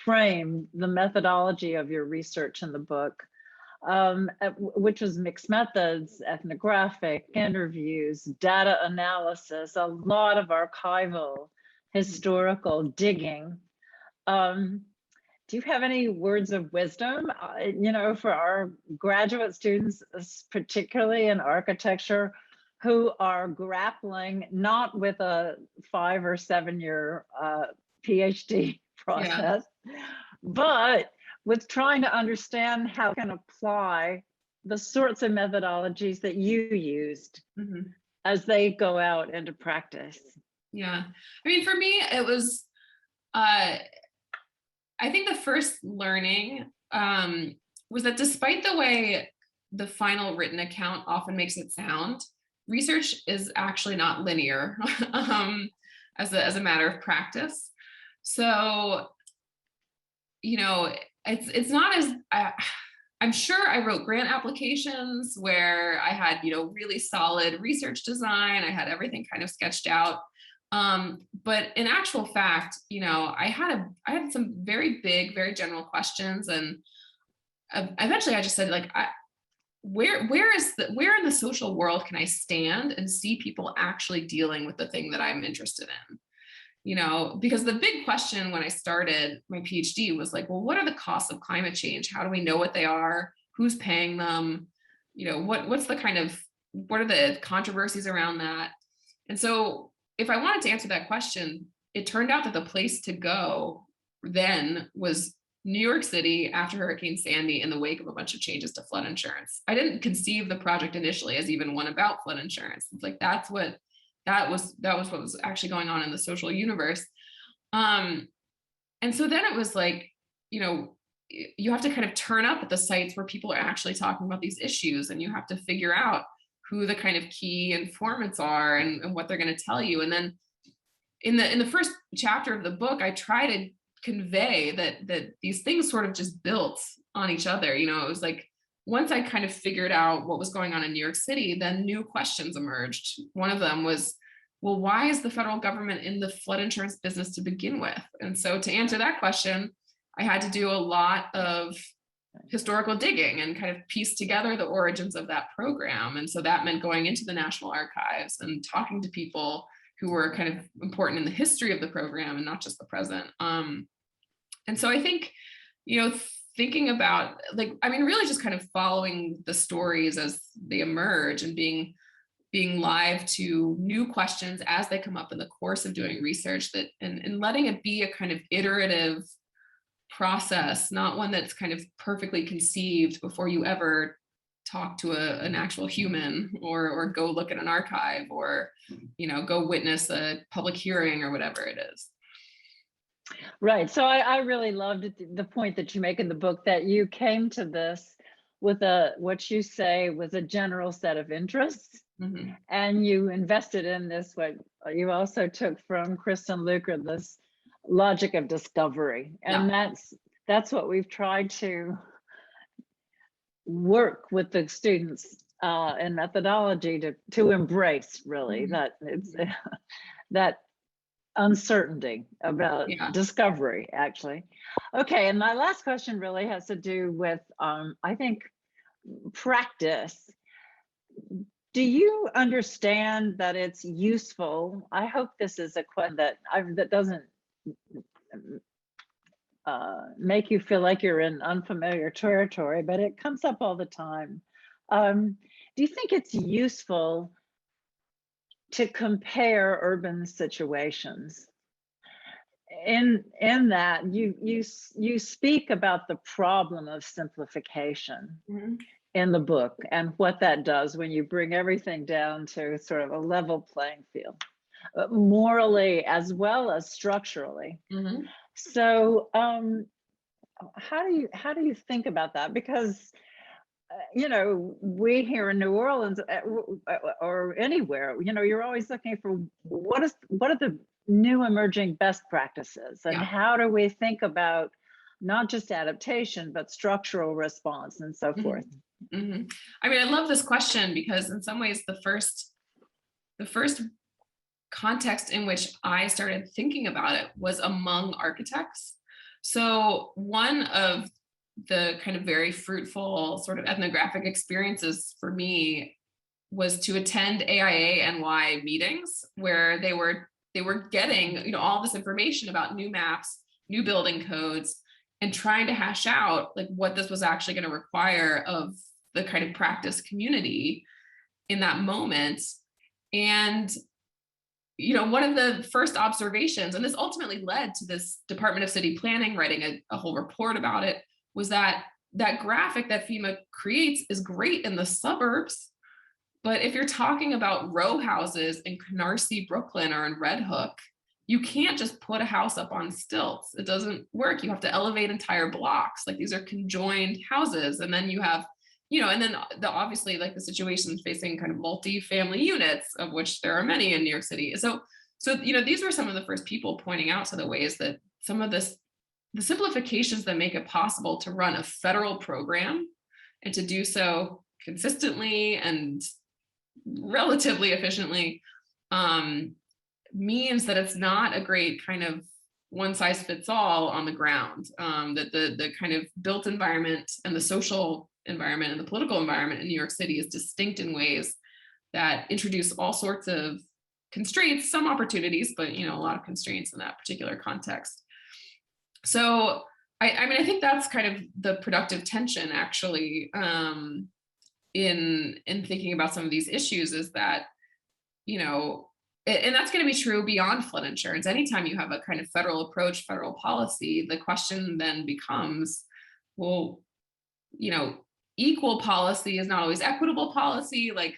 frame the methodology of your research in the book, which was mixed methods, ethnographic, interviews, data analysis, a lot of archival, historical digging. Do you have any words of wisdom, you know, for our graduate students, particularly in architecture, who are grappling not with a 5 or 7 year Ph.D. process, but with trying to understand how they can apply the sorts of methodologies that you used as they go out into practice? Yeah, I mean, for me, it was, I think the first learning was that despite the way the final written account often makes it sound, research is actually not linear as a matter of practice. So, you know, it's not as, I'm sure I wrote grant applications where I had, you know, really solid research design. I had everything kind of sketched out. But in actual fact, you know, I had some very big, very general questions, and eventually I just said, like, where in the social world can I stand and see people actually dealing with the thing that I'm interested in? You know, because the big question when I started my PhD was like, well, what are the costs of climate change? How do we know what they are? Who's paying them? You know, what are the controversies around that? And so if I wanted to answer that question, it turned out that the place to go then was New York City after Hurricane Sandy, in the wake of a bunch of changes to flood insurance. I didn't conceive the project initially as even one about flood insurance. It's like, that was what was actually going on in the social universe. And so then it was like, you know, you have to kind of turn up at the sites where people are actually talking about these issues, and you have to figure out who the kind of key informants are and what they're going to tell you. And then in the first chapter of the book, I try to convey that these things sort of just built on each other. You know, it was like, once I kind of figured out what was going on in New York City, then new questions emerged. One of them was, well, why is the federal government in the flood insurance business to begin with? And so to answer that question, I had to do a lot of historical digging and kind of piece together the origins of that program. And so that meant going into the National Archives and talking to people who were kind of important in the history of the program and not just the present. And so I think, you know, thinking about, like, I mean, really just kind of following the stories as they emerge and being live to new questions as they come up in the course of doing research, that and letting it be a kind of iterative process, not one that's kind of perfectly conceived before you ever talk to an actual human or go look at an archive or, you know, go witness a public hearing or whatever it is. Right. So I really loved the point that you make in the book, that you came to this with what you say was a general set of interests. Mm-hmm. And you invested in this, what you also took from Kristen Luker, this logic of discovery. And that's what we've tried to work with the students in methodology to embrace, really, Mm-hmm. that it's that uncertainty about discovery, actually. Okay, and my last question really has to do with, I think, practice. Do you understand that it's useful? I hope this is a question that doesn't make you feel like you're in unfamiliar territory, but it comes up all the time. Do you think it's useful to compare urban situations? In that you speak about the problem of simplification. Mm-hmm. In the book, and what that does when you bring everything down to sort of a level playing field, morally as well as structurally. Mm-hmm. So how do you think about that? Because you know, we here in New Orleans or anywhere, you know, you're always looking for what are the new emerging best practices, and how do we think about not just adaptation but structural response and so forth. Mm-hmm. I mean, I love this question because in some ways the first context in which I started thinking about it was among architects. So one of the kind of very fruitful sort of ethnographic experiences for me was to attend AIA-NY meetings where they were getting, you know, all this information about new maps, new building codes, and trying to hash out like what this was actually going to require of the kind of practice community in that moment. And, you know, one of the first observations, and this ultimately led to this Department of City Planning writing a whole report about it, was that graphic that FEMA creates is great in the suburbs. But if you're talking about row houses in Canarsie, Brooklyn, or in Red Hook, you can't just put a house up on stilts. It doesn't work. You have to elevate entire blocks. Like these are conjoined houses. And then you have, you know, and then obviously like the situation facing kind of multi-family units, of which there are many in New York City. So, you know, these were some of the first people pointing out to the ways that some of the simplifications that make it possible to run a federal program and to do so consistently and relatively efficiently means that it's not a great kind of one size fits all on the ground, that the kind of built environment and the social environment and the political environment in New York City is distinct in ways that introduce all sorts of constraints, some opportunities, but, you know, a lot of constraints in that particular context. So I mean, I think that's kind of the productive tension actually in thinking about some of these issues, is that, you know, and that's going to be true beyond flood insurance. Anytime you have a kind of federal approach, federal policy, the question then becomes, well, you know, equal policy is not always equitable policy. Like,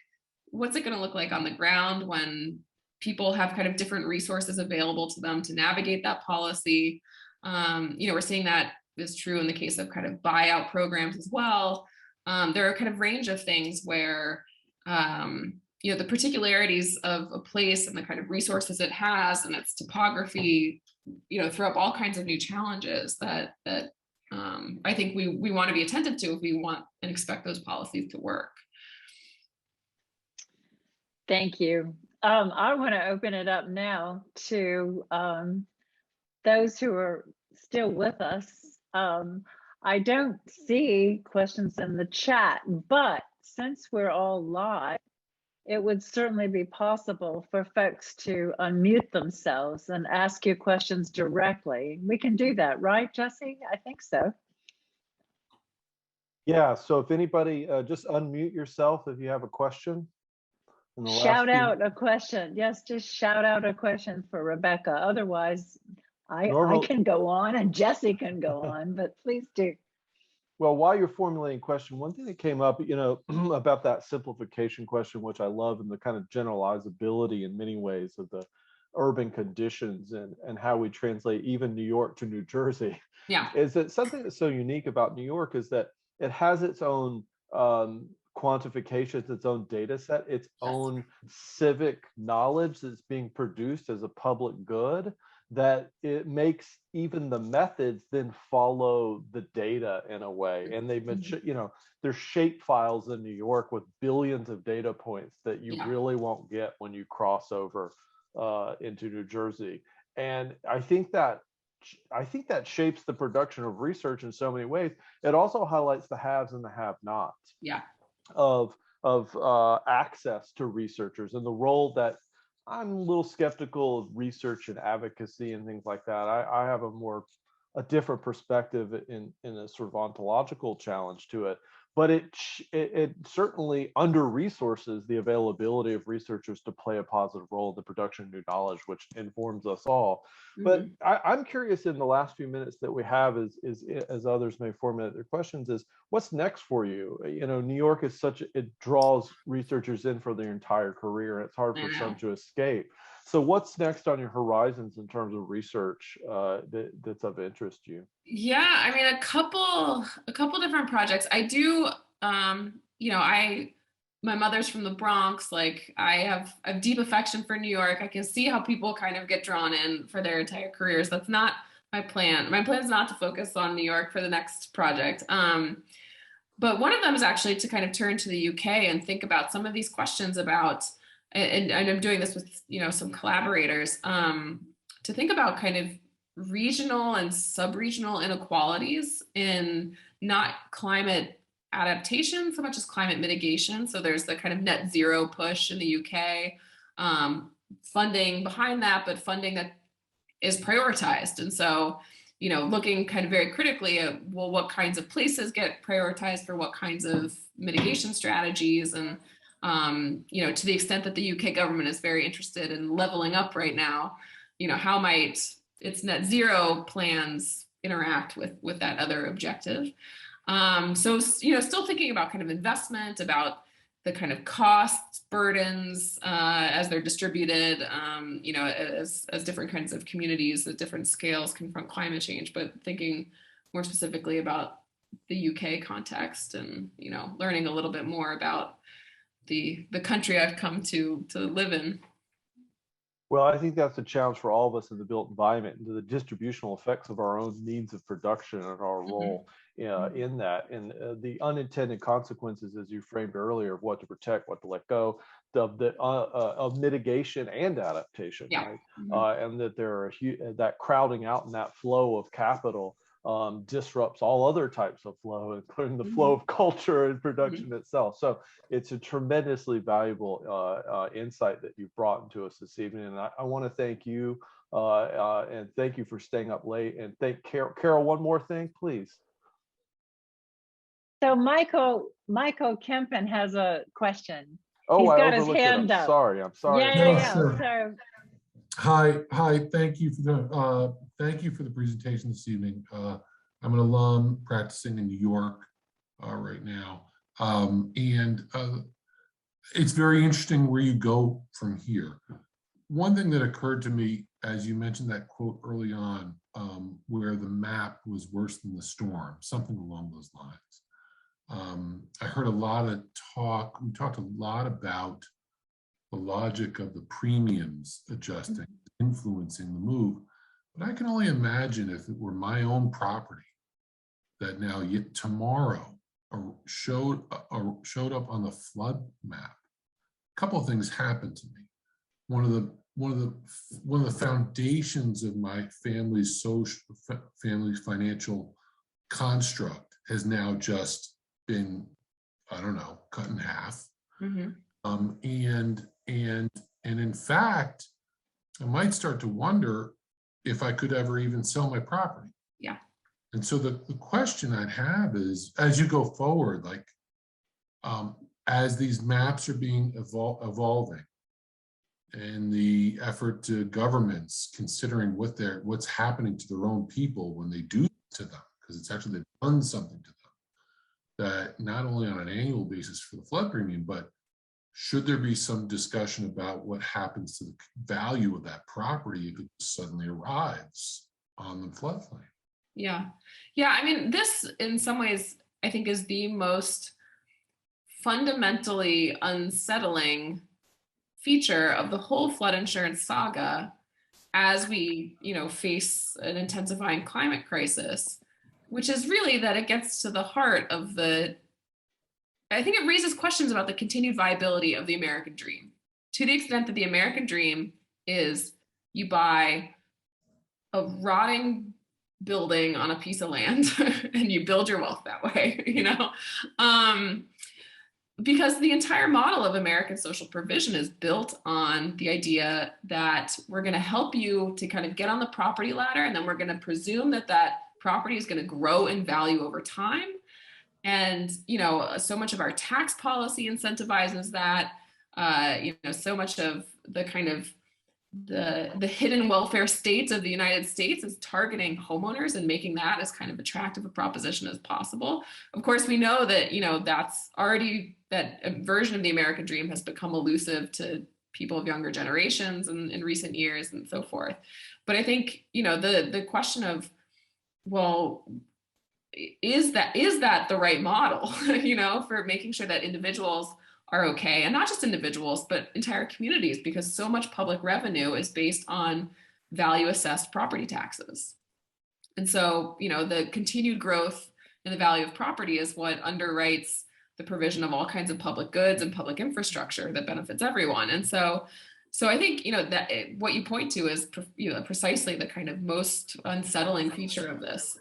what's it going to look like on the ground when people have kind of different resources available to them to navigate that policy? You know, we're seeing that is true in the case of kind of buyout programs as well. There are kind of range of things where, you know, the particularities of a place and the kind of resources it has and its topography, you know, throw up all kinds of new challenges that I think we want to be attentive to if we want and expect those policies to work. Thank you. I want to open it up now to those who are still with us. I don't see questions in the chat, but since we're all live, it would certainly be possible for folks to unmute themselves and ask you questions directly. We can do that, right, Jesse? I think so. Yeah, so if anybody, just unmute yourself if you have a question. Shout out a question. Yes, just shout out a question for Rebecca. Otherwise, I can go on and Jesse can go on, but please do. Well, while you're formulating a question, one thing that came up, you know, about that simplification question, which I love, and the kind of generalizability in many ways of the urban conditions and how we translate even New York to New Jersey. Yeah. Is that something that's so unique about New York is that it has its own quantifications, its own data set, its own civic knowledge that's being produced as a public good, that it makes even the methods then follow the data in a way. And they, you know, there's shape files in New York with billions of data points that you really won't get when you cross over into New Jersey. And I think that shapes the production of research in so many ways. It also highlights the haves and the have-nots of access to researchers, and the role that I'm a little skeptical of research and advocacy and things like that. I have a different perspective in a sort of ontological challenge to it, but it certainly under-resources the availability of researchers to play a positive role in the production of new knowledge, which informs us all. But I'm curious, in the last few minutes that we have, as others may formulate their questions, is what's next for you? You know, New York is it draws researchers in for their entire career, and it's hard for some to escape. So what's next on your horizons in terms of research that's of interest to you? Yeah, I mean, a couple different projects. I do, you know, my mother's from the Bronx. Like, I have a deep affection for New York. I can see how people kind of get drawn in for their entire careers. That's not my plan. My plan is not to focus on New York for the next project. But one of them is actually to kind of turn to the UK and think about some of these questions about, and I'm doing this with, you know, some collaborators, to think about kind of regional and sub-regional inequalities in not climate adaptation so much as climate mitigation. So there's the kind of net zero push in the UK, funding behind that, but funding that is prioritized. And so, you know, looking kind of very critically at, well, what kinds of places get prioritized for what kinds of mitigation strategies, and you know, to the extent that the UK government is very interested in leveling up right now, you know, how might its net zero plans interact with that other objective? So, you know, still thinking about kind of investment, about the kind of cost burdens as they're distributed, you know, as different kinds of communities at different scales confront climate change, but thinking more specifically about the UK context, and, you know, learning a little bit more about the country I've come to live in. Well, I think that's a challenge for all of us in the built environment, and the distributional effects of our own means of production and our role in that, and the unintended consequences, as you framed earlier, of what to protect, what to let go, of mitigation and adaptation, right? And that there are that crowding out and that flow of capital disrupts all other types of flow, including the flow of culture and production itself. So it's a tremendously valuable insight that you've brought into us this evening. And I want to thank you, and thank you for staying up late. And thank Carol. Carol, one more thing, please. So Michael Kempen has a question. Oh, he's got I his hand up. I'm sorry. Yeah. Sure. Hi. Thank you for the presentation this evening. I'm an alum practicing in New York right now, and it's very interesting where you go from here. One thing that occurred to me as you mentioned that quote early on where the map was worse than the storm, something along those lines. I heard a lot of talk, we talked a lot about the logic of the premiums adjusting, influencing the move, but I can only imagine if it were my own property that now yet tomorrow showed up on the flood map. A couple of things happened to me. One of the foundations of my family's financial construct has now just been, I don't know, cut in half. Mm-hmm. And in fact, I might start to wonder if I could ever even sell my property. Yeah. And so the question I'd have is, as you go forward, like as these maps are being evolving, and the effort to governments considering what's happening to their own people when they do to them, because it's actually they've done something to them, that not only on an annual basis for the flood premium, but should there be some discussion about what happens to the value of that property if it suddenly arrives on the floodplain? Yeah. Yeah. I mean, this in some ways, I think is the most fundamentally unsettling feature of the whole flood insurance saga as we, face an intensifying climate crisis, which is really that it gets to the heart of I think it raises questions about the continued viability of the American dream, to the extent that the American dream is you buy a rotting building on a piece of land and you build your wealth that way, because the entire model of American social provision is built on the idea that we're going to help you to kind of get on the property ladder, and then we're going to presume that that property is going to grow in value over time. And, so much of our tax policy incentivizes that, so much of the kind of the hidden welfare state of the United States is targeting homeowners and making that as kind of attractive a proposition as possible. Of course, we know that, that's already, that version of the American dream has become elusive to people of younger generations in recent years and so forth. But I think, the question of, well, is that the right model, for making sure that individuals are okay, and not just individuals, but entire communities, because so much public revenue is based on value assessed property taxes. And so, the continued growth in the value of property is what underwrites the provision of all kinds of public goods and public infrastructure that benefits everyone. And so I think, that what you point to is, precisely the kind of most unsettling feature of this,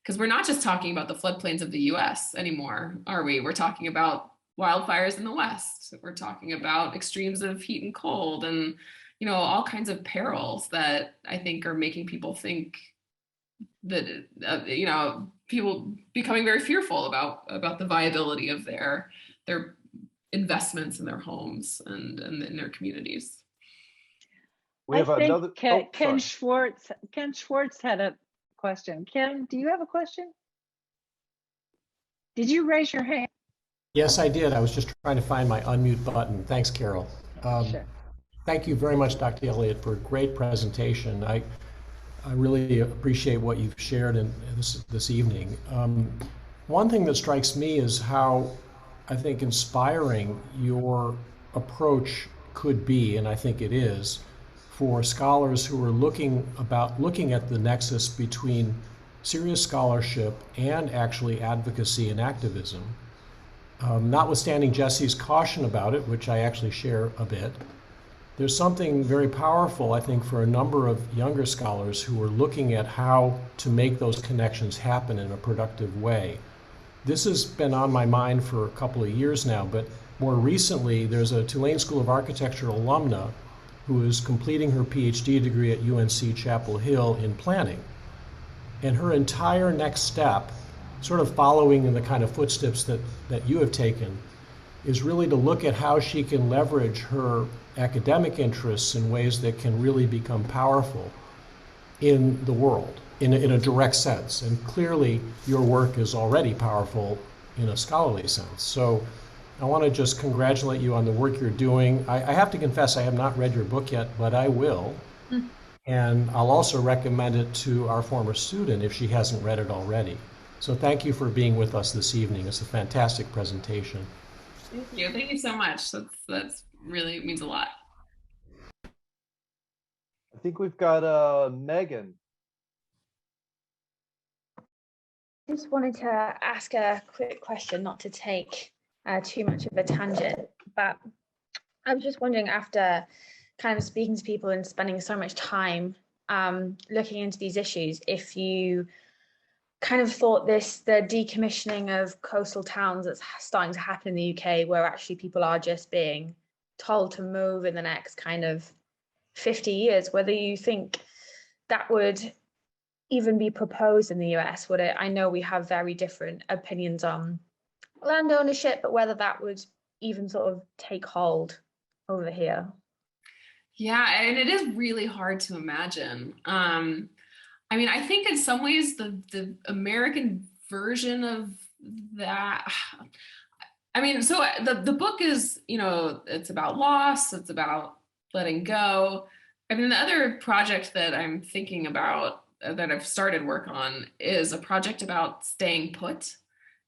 because we're not just talking about the floodplains of the US anymore, are we? We're talking about wildfires in the West. We're talking about extremes of heat and cold and, all kinds of perils that I think are making people think that, people becoming very fearful about the viability of their investments in their homes and in their communities. We have another. Ken Schwartz had a question. Ken, do you have a question? Did you raise your hand? Yes, I did. I was just trying to find my unmute button. Thanks, Carol. Sure. Thank you very much, Dr. Elliott, for a great presentation. I really appreciate what you've shared in this evening. One thing that strikes me is how, I think, inspiring your approach could be, and I think it is, for scholars who are looking at the nexus between serious scholarship and actually advocacy and activism. Notwithstanding Jesse's caution about it, which I actually share a bit, there's something very powerful, I think, for a number of younger scholars who are looking at how to make those connections happen in a productive way. This has been on my mind for a couple of years now, but more recently, there's a Tulane School of Architecture alumna who is completing her Ph.D. degree at UNC Chapel Hill in planning. And her entire next step, sort of following in the kind of footsteps that you have taken, is really to look at how she can leverage her academic interests in ways that can really become powerful in the world, in a direct sense. And clearly, your work is already powerful in a scholarly sense. So I want to just congratulate you on the work you're doing. I have to confess, I have not read your book yet, but I will. And I'll also recommend it to our former student if she hasn't read it already. So thank you for being with us this evening. It's a fantastic presentation. Thank you. Thank you so much. That's really means a lot. I think we've got Megan. Just wanted to ask a quick question, not to take too much of a tangent, but I was just wondering, after kind of speaking to people and spending so much time looking into these issues, if you kind of thought the decommissioning of coastal towns that's starting to happen in the UK, where actually people are just being told to move in the next kind of 50 years, whether you think that would even be proposed in the US, would it? I know we have very different opinions on land ownership, but whether that would even sort of take hold over here. Yeah, and it is really hard to imagine. I mean, I think in some ways the American version of that, I mean, so the book is, you know, it's about loss, it's about letting go. I mean, the other project that I'm thinking about that I've started work on is a project about staying put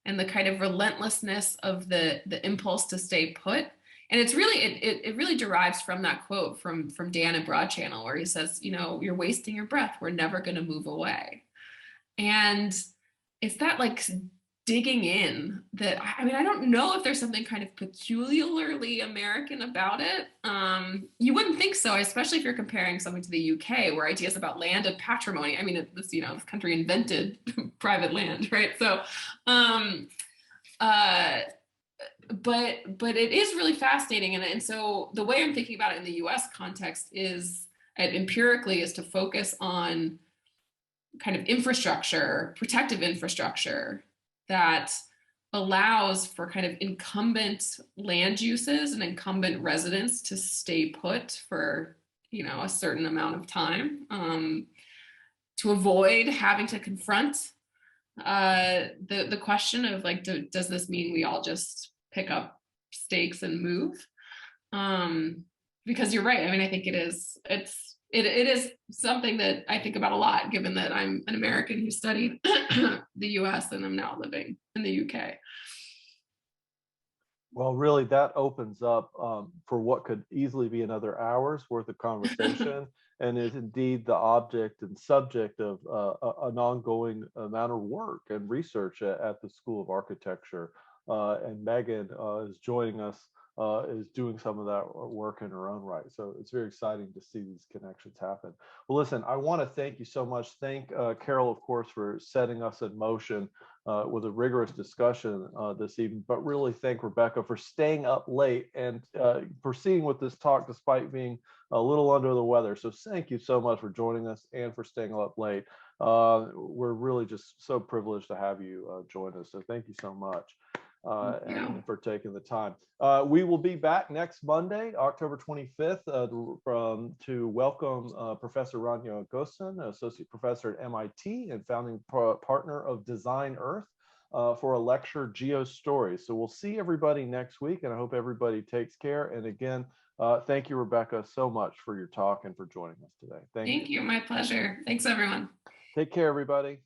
and the kind of relentlessness of the impulse to stay put. And it's really, it really derives from that quote from Dan in Broad Channel, where he says, you know, you're wasting your breath. We're never going to move away. And it's that like digging in that, I mean, I don't know if there's something kind of peculiarly American about it. You wouldn't think so, especially if you're comparing something to the UK, where ideas about land and patrimony, I mean, this, you know, this country invented private land, right? So, but it is really fascinating. And so the way I'm thinking about it in the US context is empirically is to focus on kind of infrastructure, protective infrastructure that allows for kind of incumbent land uses and incumbent residents to stay put for, you know, a certain amount of time, to avoid having to confront the question of like, does this mean we all just pick up stakes and move? Because you're right. I mean, I think it is something that I think about a lot, given that I'm an American who studied the US and I'm now living in the UK. Well, really, that opens up for what could easily be another hour's worth of conversation, and is indeed the object and subject of an ongoing amount of work and research at the School of Architecture. And Megan is joining us, is doing some of that work in her own right. So it's very exciting to see these connections happen. Well, listen, I want to thank you so much. Thank Carol, of course, for setting us in motion with a rigorous discussion this evening, but really thank Rebecca for staying up late and proceeding with this talk despite being a little under the weather. So thank you so much for joining us and for staying up late. We're really just so privileged to have you join us. So thank you so much. And for taking the time. We will be back next Monday, October 25th, to welcome Professor Rania Gostin, Associate Professor at MIT and founding partner of Design Earth, for a lecture, Geostories. So we'll see everybody next week, and I hope everybody takes care. And again, thank you, Rebecca, so much for your talk and for joining us today. Thank you. My pleasure. Thanks, everyone. Take care, everybody.